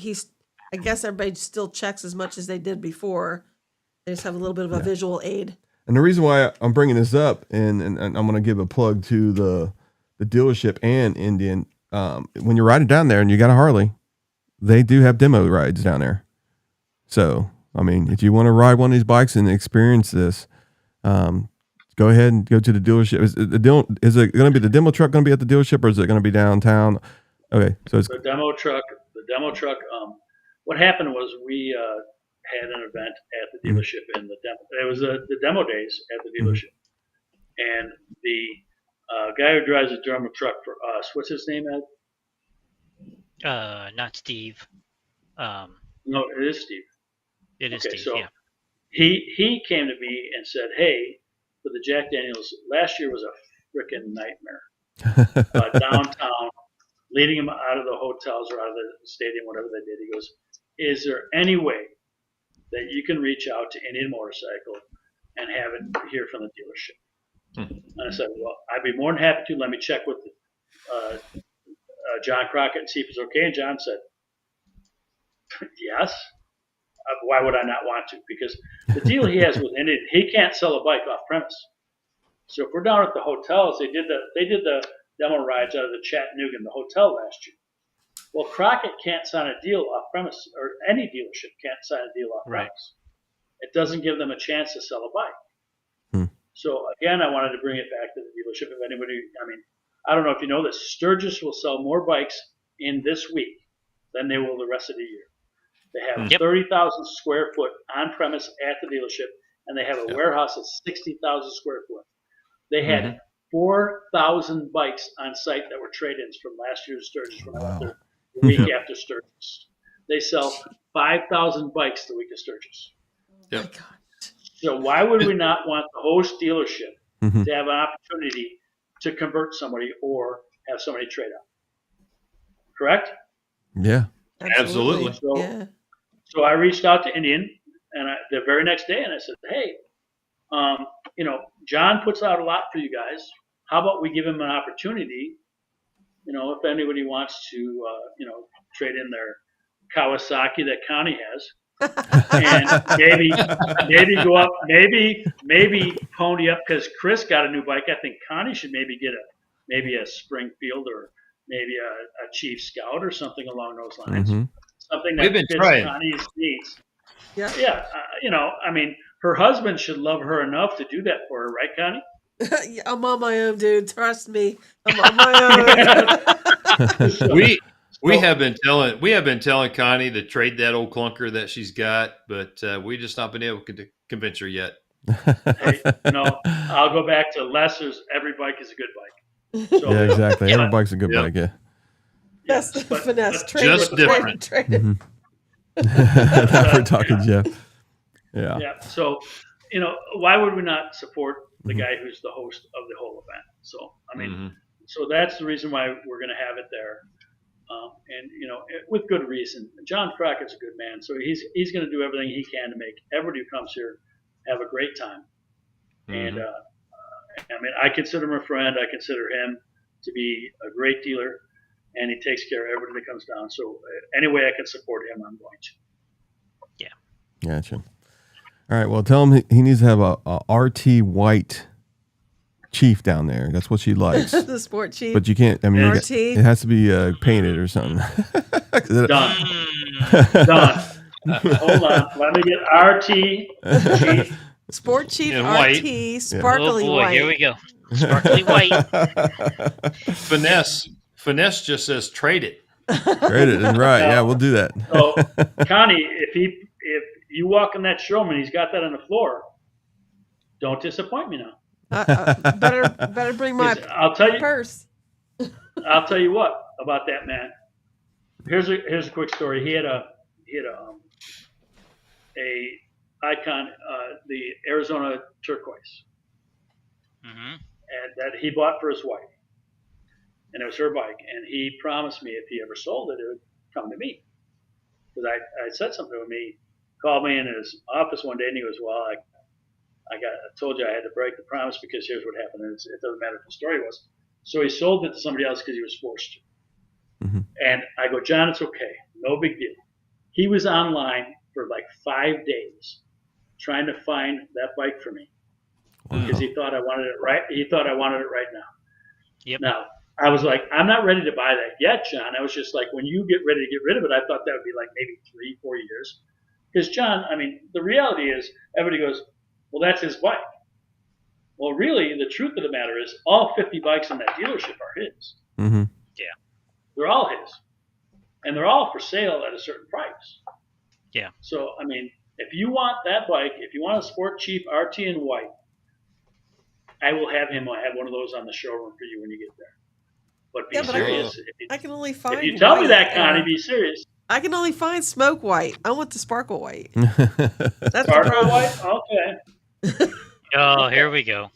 I guess everybody still checks as much as they did before. They just have a little bit of a visual aid. And the reason why I'm bringing this up, and I'm going to give a plug to the dealership and Indian, when you're riding down there and you got a Harley, they do have demo rides down there. So, I mean, if you want to ride one of these bikes and experience this, go ahead and go to the dealership. Is it going to be the demo truck going to be at the dealership, or is it going to be downtown? Okay, so it's the demo truck. What happened was we had an event at the dealership in the demo. It was the demo days at the dealership, and the guy who drives the demo truck for us, what's his name, Ed? Not Steve. No, it is Steve. It is okay, Steve. So yeah. He came to me and said, "Hey, for the Jack Daniels, last year was a freaking nightmare downtown." Leading him out of the hotels or out of the stadium, whatever they did. He goes, is there any way that you can reach out to Indian Motorcycle and have it hear from the dealership? And I said, well, I'd be more than happy to. Let me check with John Crockett and see if it's okay. And John said, yes. Why would I not want to? Because the deal he has with Indian, he can't sell a bike off premise. So if we're down at the hotels, they did the demo rides out of the Chattanooga in the hotel last year. Well, Crockett can't sign a deal off premise, or any dealership can't sign a deal off premise. It doesn't give them a chance to sell a bike. So again, I wanted to bring it back to the dealership. If anybody, I don't know if you know this, Sturgis will sell more bikes in this week than they will the rest of the year. They have 30,000 square foot on premise at the dealership, and they have a warehouse of 60,000 square foot. They had 4,000 bikes on site that were trade-ins from last year's Sturgis when I went there the week after Sturgis. They sell 5,000 bikes the week of Sturgis. Oh my God. So why would we not want the host dealership to have an opportunity to convert somebody or have somebody trade out? Correct? Yeah. Absolutely. So I reached out to Indian and the very next day, and I said, hey, John puts out a lot for you guys. How about we give him an opportunity, if anybody wants to, trade in their Kawasaki that Connie has, and maybe go up, maybe pony up, because Chris got a new bike. I think Connie should maybe get a Springfield or maybe a Chief Scout or something along those lines. Something that fits Connie's needs. Yeah. Her husband should love her enough to do that for her, right, Connie? I'm on my own, dude. Trust me, I'm on my own. We have been telling Connie to trade that old clunker that she's got, but we just not been able to convince her yet. Hey, I'll go back to Lester's. Every bike is a good bike. So, yeah, exactly. Every bike's a good bike. Yeah. That's the finesse. Just different. Now we're talking, Jeff. Yeah. Yeah. So, why would we not support the guy who's the host of the whole event? So, so that's the reason why we're going to have it there. And, with good reason. John Crockett's a good man. So he's going to do everything he can to make everybody who comes here have a great time. And, I consider him a friend. I consider him to be a great dealer, and he takes care of everybody that comes down. So any way I can support him, I'm going to. Yeah. Gotcha. All right. Well, tell him he needs to have a RT white Chief down there. That's what she likes. The sport Chief. But you can't. RT. It has to be painted or something. Done. Hold on. Let me get RT Chief. Sport Chief in RT white. sparkly oh boy, white. Here we go. Sparkly white. Finesse just says trade it. Trade it. Right. Yeah, we'll do that. So, Connie, if you walk in that showroom and he's got that on the floor, don't disappoint me now. Better bring my I'll tell you. purse. I'll tell you what about that man. Here's a quick story. He had a Icon, the Arizona turquoise, Mm-hmm. and that he bought for his wife, and it was her bike. And he promised me if he ever sold it, it would come to me. Because I said something to him. He called me in his office one day, and he goes, "Well, I told you I had to break the promise because here's what happened. And it doesn't matter what the story was." So he sold it to somebody else because he was forced to. Mm-hmm. And I go, "John, it's okay. No big deal." He was online for like 5 days trying to find that bike for me because he thought I wanted it right. He thought I wanted it right now. Yep. Now, I was like, "I'm not ready to buy that yet, John." I was just like, when you get ready to get rid of it, I thought that would be like maybe 3-4 years. Because, John, I mean, the reality is everybody goes, "Well, that's his bike." Well, really, the truth of the matter is all 50 bikes in that dealership are his. Mm-hmm. Yeah. They're all his. And they're all for sale at a certain price. Yeah. So, I mean, if you want that bike, if you want a Sport Chief RT in white, I will have him have one of those on the showroom for you when you get there. But be serious. I can only find. If you tell me that, white, Connie, be serious. I can only find smoke white. I want the sparkle white. That's the Sparkle problem. white? Okay. Oh, here we go.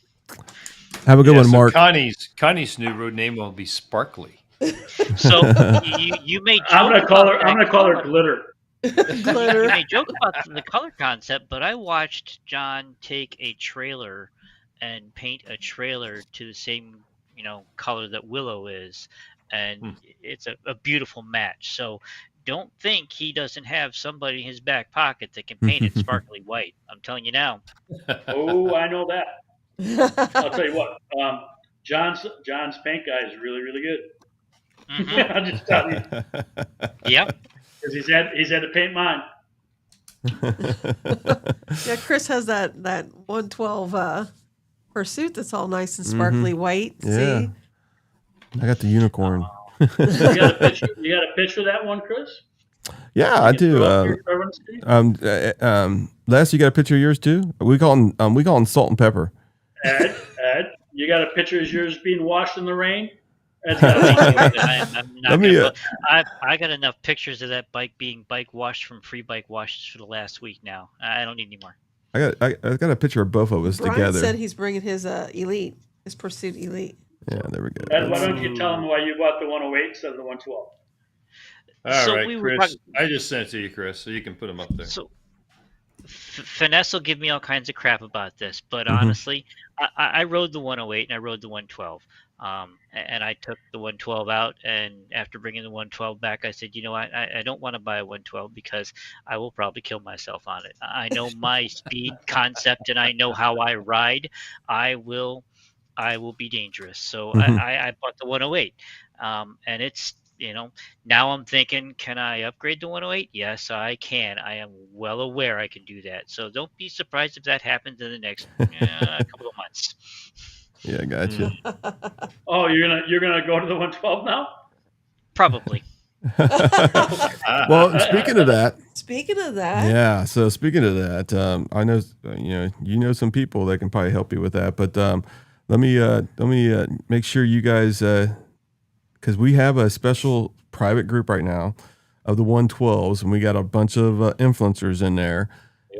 Have a good one, so Mark. Connie's new road name will be Sparkly. So you may joke I'm gonna call her. about I'm gonna call her Glitter. Glitter. You may joke about the color concept, but I watched John take a trailer and paint a trailer to the same, color that Willow is, and it's a beautiful match. So don't think he doesn't have somebody in his back pocket that can paint it sparkly white. I'm telling you now. Oh, I know that. I'll tell you what. John's paint guy is really, really good. Mm-hmm. I'll just tell you. Yep. Because he's had to paint mine. Yeah, Chris has that 112 Pursuit that's all nice and sparkly white. Yeah. See? I got the unicorn. You got a picture of that one, Chris? Yeah, I do. Les, you got a picture of yours too? We call them salt and pepper. Ed, you got a picture of yours being washed in the rain? I got enough pictures of that bike being bike washed from Free Bike Washes for the last week now. I don't need any more. I got a picture of both of us Brian together. said he's bringing his Elite, his Pursuit Elite. Yeah, there we go. Ed, why don't you tell him why you bought the 108 instead of the 112? All right, Chris. I just sent it to you, Chris, so you can put them up there. So Finesse will give me all kinds of crap about this, but honestly, I rode the 108 and I rode the 112. And I took the 112 out, and after bringing the 112 back, I said, I don't want to buy a 112 because I will probably kill myself on it. I know my speed concept, and I know how I ride. I will be dangerous. So I bought the 108, and it's, now I'm thinking, can I upgrade the 108? Yes, I can. I am well aware I can do that. So don't be surprised if that happens in the next couple of months. Yeah, gotcha. Oh, you're gonna go to the 112 now? Probably. Well, speaking of that. Yeah. So speaking of that, I know you know some people that can probably help you with that. But let me make sure you guys, because we have a special private group right now of the 112s, and we got a bunch of influencers in there,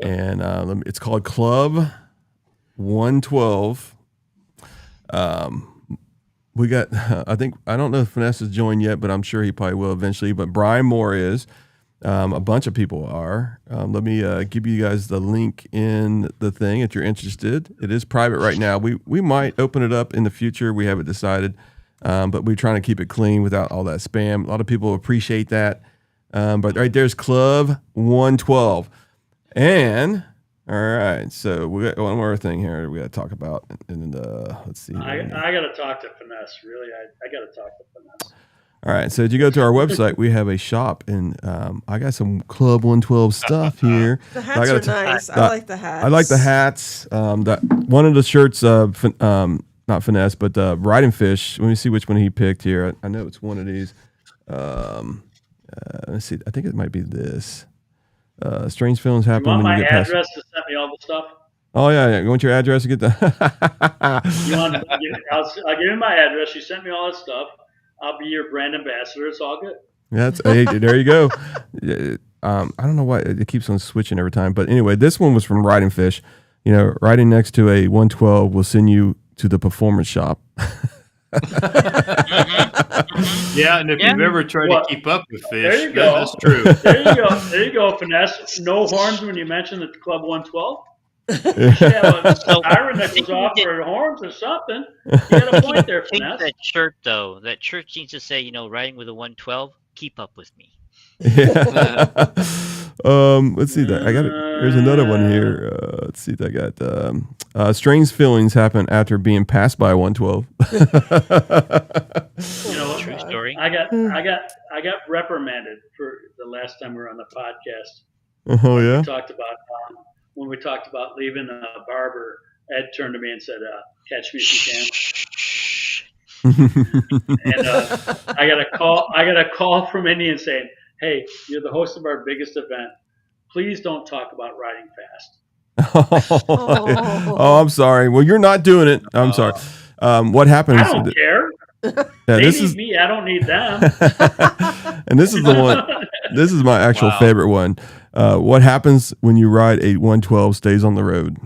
and it's called Club 112. We got, I don't know if Finesse has joined yet, but I'm sure he probably will eventually. But Brian Moore is, a bunch of people are. Let me give you guys the link in the thing if you're interested. It is private right now. We might open it up in the future. We haven't decided, but we're trying to keep it clean without all that spam. A lot of people appreciate that. But right there's Club 112. And all right, so we got one more thing here we got to talk about, and let's see. I got to talk to Finesse. Really, I got to talk to Finesse. All right, so if you go to our website, we have a shop, and I got some Club 112 stuff here. The hats are nice. I like the hats. I like the hats. That one of the shirts not finesse, but riding fish. Let me see which one he picked here. I know it's one of these. Let's see. I think it might be this. Strange feelings happen You want when my you get past. address to send me all the stuff? Oh yeah. You want your address to get the? You want? I'll give you my address. You send me all that stuff. I'll be your brand ambassador. It's all good. That's hey, there you go. I don't know why it keeps on switching every time, but anyway, this one was from Riding Fish. You know, riding next to a 112 will send you to the performance shop. Yeah, and if you've ever tried to keep up with There fish, you go. that's true. There you go, finesse. No horns when you mentioned the Club 112. You should have a siren that goes off for horns or something. You got a point there, finesse. That shirt though, that shirt needs to say, riding with a 112, keep up with me. Yeah. Let's see that. I got it. There's another one here. Let's see. I got strange feelings happen after being passed by a 112. True story. I got reprimanded for the last time we were on the podcast. Oh yeah. When we talked about leaving a barber, Ed turned to me and said, "Catch me if you can." And I got a call from Indian saying, "Hey, you're the host of our biggest event. Please don't talk about riding fast." Oh, I'm sorry. Well, you're not doing it. I'm sorry. What happens? I don't care. They need me. I don't need them. And this is the one. This is my actual favorite one. What happens when you ride a 112 stays on the road?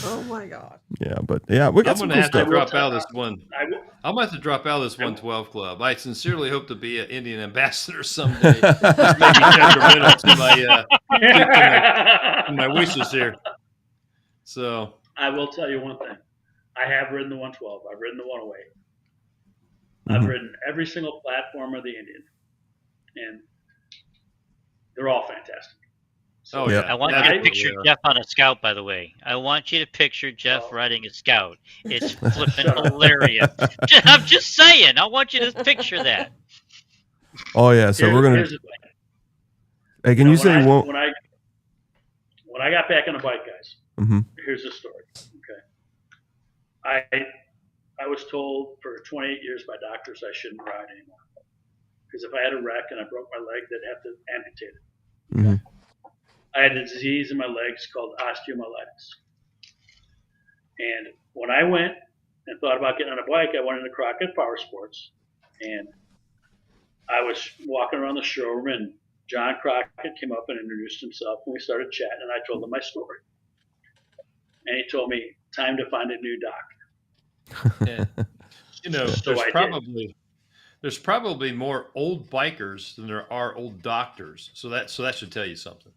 Oh my God. Yeah, but yeah, we got I'm some going to cool have to stuff. drop out of this one. I'm going to have to drop out of this 112 club. I sincerely hope to be an Indian ambassador someday. This may be detrimental to my wishes here. So I will tell you one thing. I have ridden the 112. I've ridden the 108. I've ridden every single platform of the Indian, and they're all fantastic. So, yeah. I want you to picture Jeff on a Scout, by the way. I want you to picture Jeff riding a Scout. It's flipping hilarious. I'm just saying. I want you to picture that. Oh yeah, so we're gonna. Hey, can you say when I got back on the bike, guys? Here's the story. Okay, I was told for 28 years by doctors I shouldn't ride anymore because if I had a wreck and I broke my leg, they'd have to amputate it. I had a disease in my legs called osteomyelitis. And when I went and thought about getting on a bike, I went into Crockett Power Sports. And I was walking around the showroom, and John Crockett came up and introduced himself, and we started chatting, and I told him my story. And he told me, time to find a new doctor. Yeah. There's probably more old bikers than there are old doctors. So that should tell you something.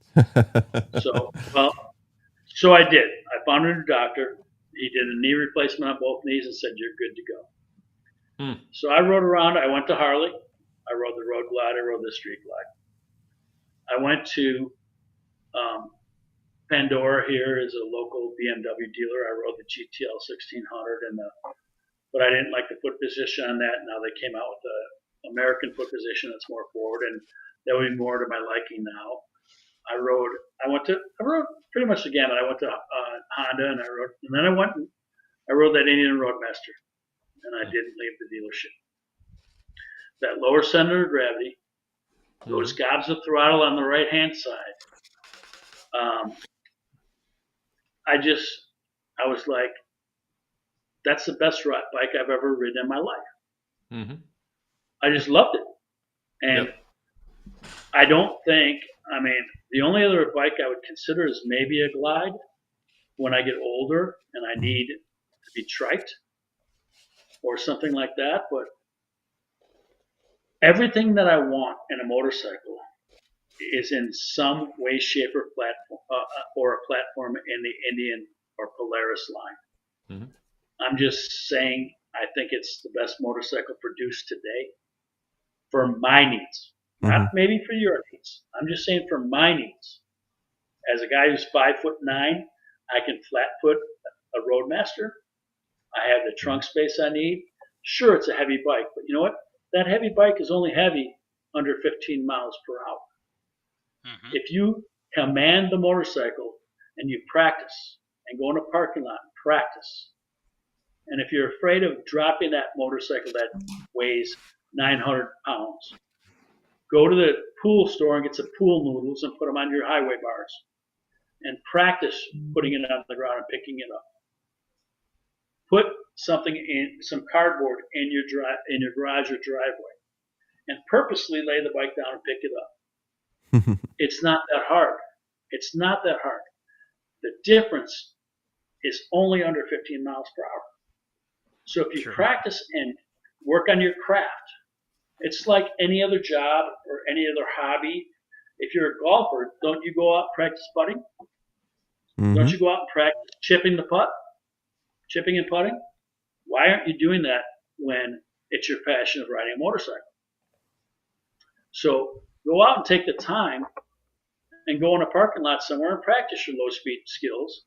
So I did. I found a new doctor. He did a knee replacement on both knees and said, "You're good to go." So I rode around. I went to Harley. I rode the Road Glide. I rode the Street Glide. I went to Pandora here is a local BMW dealer. I rode the GTL 1600 but I didn't like the foot position on that. Now they came out with the American foot position that's more forward, and that would be more to my liking now. I rode pretty much the gamut. I went to Honda, and then I rode that Indian Roadmaster, and I didn't leave the dealership. That lower center of gravity, those gobs of throttle on the right hand side. I was like, that's the best bike I've ever ridden in my life. I just loved it. And I don't think, the only other bike I would consider is maybe a Glide when I get older and I need to be triked or something like that. But everything that I want in a motorcycle is in some way, shape, or a platform in the Indian or Polaris line. I'm just saying I think it's the best motorcycle produced today for my needs, not maybe for your needs. I'm just saying for my needs. As a guy who's 5'9", I can flat foot a Roadmaster. I have the trunk space I need. Sure, it's a heavy bike, but you know what? That heavy bike is only heavy under 15 miles per hour. If you command the motorcycle and you practice and go in a parking lot and practice And if you're afraid of dropping that motorcycle that weighs 900 pounds, go to the pool store and get some pool noodles and put them on your highway bars and practice putting it on the ground and picking it up. Put something in, some cardboard in your garage or driveway, and purposely lay the bike down and pick it up. It's not that hard. It's not that hard. The difference is only under 15 miles per hour. So if you practice and work on your craft, it's like any other job or any other hobby. If you're a golfer, don't you go out and practice putting? Don't you go out and practice chipping the putt? Chipping and putting? Why aren't you doing that when it's your passion of riding a motorcycle? So go out and take the time and go in a parking lot somewhere and practice your low speed skills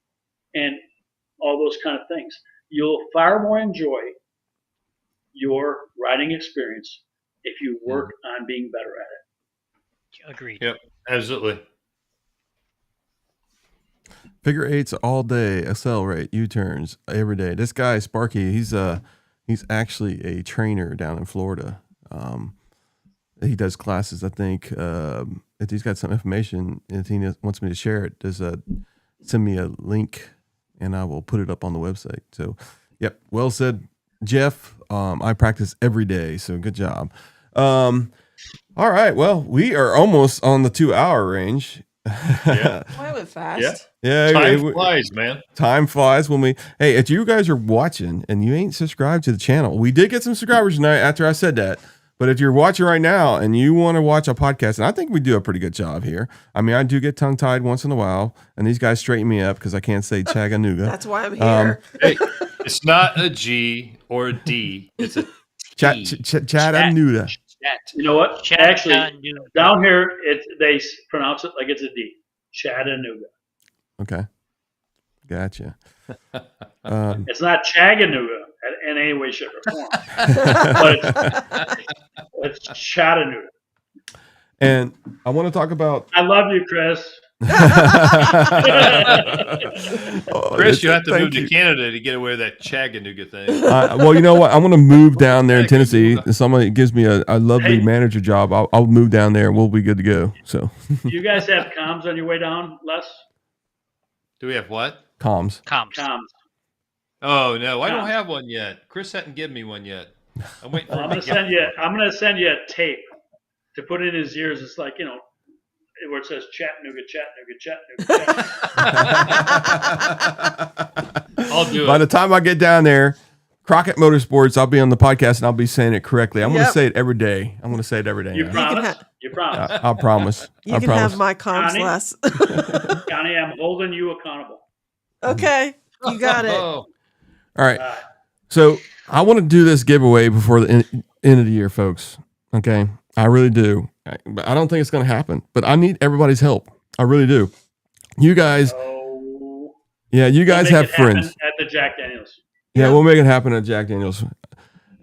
and all those kind of things. You'll far more enjoy your riding experience if you work on being better at it. Agreed. Yep, absolutely. Figure eights all day, accelerate, U-turns every day. This guy Sparky, he's actually a trainer down in Florida. He does classes, I think. If he's got some information, if he wants me to share it, just send me a link, and I will put it up on the website. So, yep, well said, Jeff. I practice every day, so good job. All right, well, we are almost on the 2-hour range. Yeah. Boy, it went fast. Yeah, Time flies, man. Time flies when we. Hey, if you guys are watching and you ain't subscribed to the channel, we did get some subscribers tonight after I said that. But if you're watching right now and you want to watch a podcast, and I think we do a pretty good job here. I mean, I do get tongue tied once in a while, and these guys straighten me up because I can't say Chattanooga. That's why I'm here. Hey, it's not a G or a D. It's a Chattanooga. You know what? Actually, down here, they pronounce it like it's a D. Chattanooga. Okay. Gotcha. It's not Chattanooga in any way, shape, or form. But it's Chattanooga. And I want to talk about. I love you, Chris. Chris, you have to move to Canada to get away with that Chattanooga thing. Well, you know what? I want to move down there in Tennessee. If somebody gives me a lovely manager job, I'll move down there and we'll be good to go. So, you guys have comms on your way down, Les? Do we have what? Comms. Oh no, I don't have one yet. Chris hadn't given me one yet. I'm waiting for I'm gonna send you a tape to put in his ears. It's like, where it says Chattanooga. I'll do it. By the time I get down there, Crockett Motorsports, I'll be on the podcast and I'll be saying it correctly. I'm going to say it every day. You promise? You promise? I'll promise. You can have my comms, Les. Connie, I'm holding you accountable. Okay, you got it. All right. So I want to do this giveaway before the end of the year, folks. Okay, I really do. I don't think it's going to happen, but I need everybody's help. I really do. You guys, you guys have friends at the Jack Daniels. Yeah, we'll make it happen at Jack Daniels.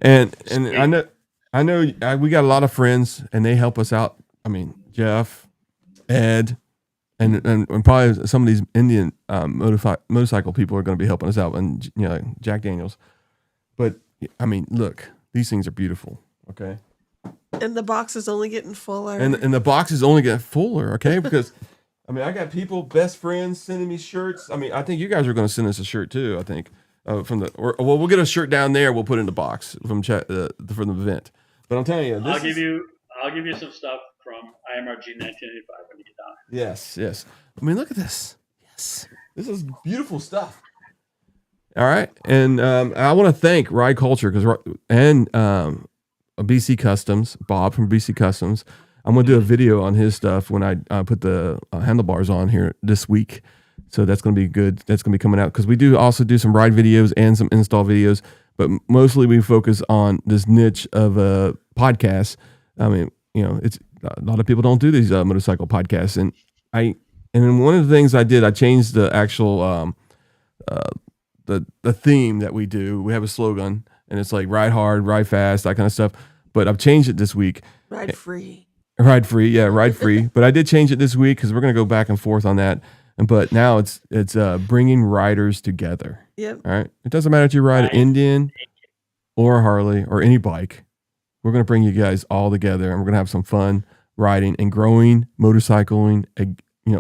And I know we got a lot of friends, and they help us out. I mean, Jeff, Ed, and probably some of these Indian motorcycle people are going to be helping us out, and Jack Daniels. But I mean, look, these things are beautiful. Okay. And the box is only getting fuller. And the box is only getting fuller, okay? Because, I mean, I got people, best friends, sending me shirts. I mean, I think you guys are going to send us a shirt too, I think. We'll get a shirt down there. We'll put it in the box from the event. But I'm telling you, I'll give you some stuff from IMRG 1985 when you get down. Yes. I mean, look at this. Yes, this is beautiful stuff. All right, and I want to thank Ride Culture and BC Customs, Bob from BC Customs. I'm going to do a video on his stuff when I put the handlebars on here this week. So that's going to be good. That's going to be coming out because we do also do some ride videos and some install videos, but mostly we focus on this niche of podcasts. I mean, it's a lot of people don't do these motorcycle podcasts, and then one of the things I did, I changed the actual the theme that we do. We have a slogan, and it's like ride hard, ride fast, that kind of stuff. But I've changed it this week. Ride free. Ride free, yeah, ride free. But I did change it this week because we're going to go back and forth on that. but now it's bringing riders together. Yep. All right. It doesn't matter if you ride an Indian or a Harley or any bike. We're going to bring you guys all together, and we're going to have some fun riding and growing motorcycling,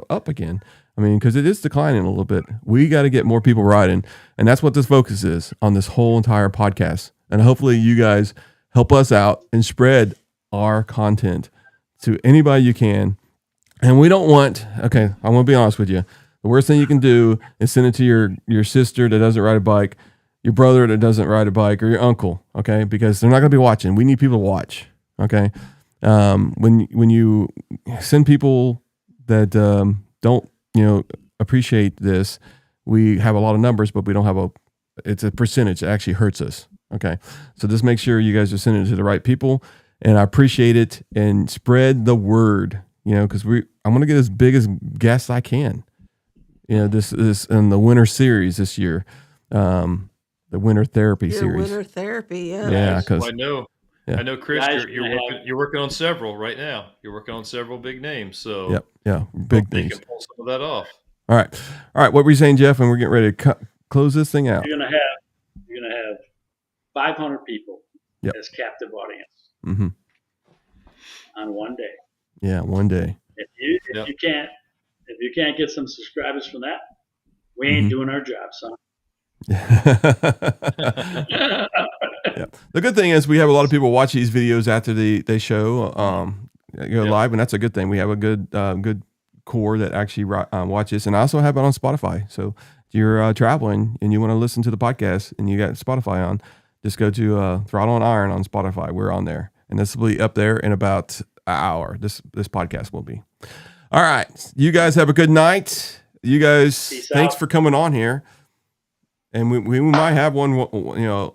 up again. I mean, because it is declining a little bit. We got to get more people riding, and that's what this focus is on this whole entire podcast. And hopefully you guys help us out and spread our content to anybody you can. And we don't want, okay, I want to be honest with you. The worst thing you can do is send it to your sister that doesn't ride a bike, your brother that doesn't ride a bike, or your uncle, okay? Because they're not going to be watching. We need people to watch, okay? When you send people that don't, appreciate this, we have a lot of numbers, but we don't have it's a percentage. It actually hurts us, okay? So just make sure you guys are sending it to the right people, and I appreciate it, and spread the word, because I'm going to get as big as guests I can. This in the winter series this year, the winter therapy series. Winter therapy, yeah. Yeah, because I know, Chris, Guys, you're working on several right now. You're working on several big names, so big they things. can pull some of that off. All right. What were you saying, Jeff? And we're getting ready to close this thing out. You're gonna have 500 people as captive audience on one day. Yeah, one day. If you can't get some subscribers from that, we ain't doing our job, son. Yeah. The good thing is we have a lot of people watch these videos after they show live, and that's a good thing. We have a good core that actually watches, and I also have it on Spotify. So if you're traveling and you want to listen to the podcast and you got Spotify on, just go to Throttle and Iron on Spotify. We're on there, and this will be up there in about an hour. This podcast will be. All right, you guys have a good night. You guys, thanks for coming on here. And we might have one, you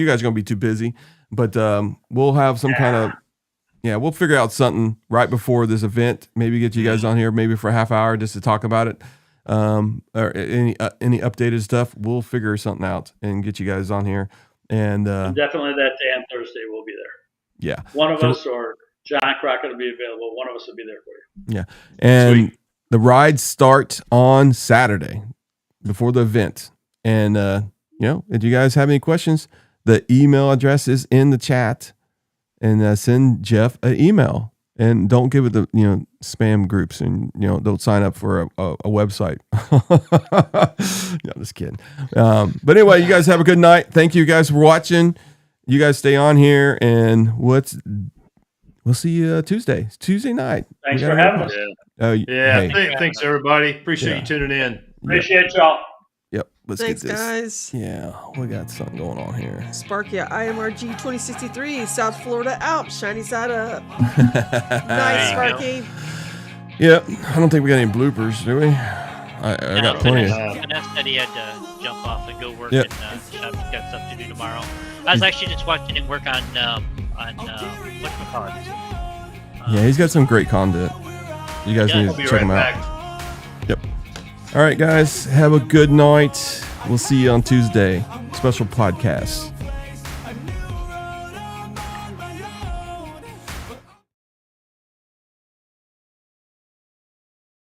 guys are going to be too busy, but we'll have some kind of, we'll figure out something right before this event. Maybe get you guys on here maybe for a half hour just to talk about it. Or any updated stuff. We'll figure something out and get you guys on here. And definitely that day on Thursday we'll be there. Yeah. One of us or John Crockett will be available. One of us will be there for you. Yeah. And the rides start on Saturday before the event. And, if you guys have any questions, the email address is in the chat, and send Jeff an email, and don't give it the, spam groups, and, don't sign up for a website. No, I'm just kidding. But anyway, you guys have a good night. Thank you guys for watching. You guys stay on here, and we'll see you Tuesday. It's Tuesday night. Thanks for having us. Thanks everybody. Appreciate you tuning in. Appreciate y'all. Yep. Let's Thanks, get this. guys. Yeah, we got something going on here. Sparky IMRG 2063, South Florida out, shiny side up. Nice, Sparky. Yep. I don't think we got any bloopers, do we? I got plenty. Vanessa said he had to jump off and go work, and got stuff to do tomorrow. I was actually just watching him work on whatchamacallit. Yeah, he's got some great content. You guys need to check him out. Yep. All right, guys. Have a good night. We'll see you on Tuesday. Special podcast.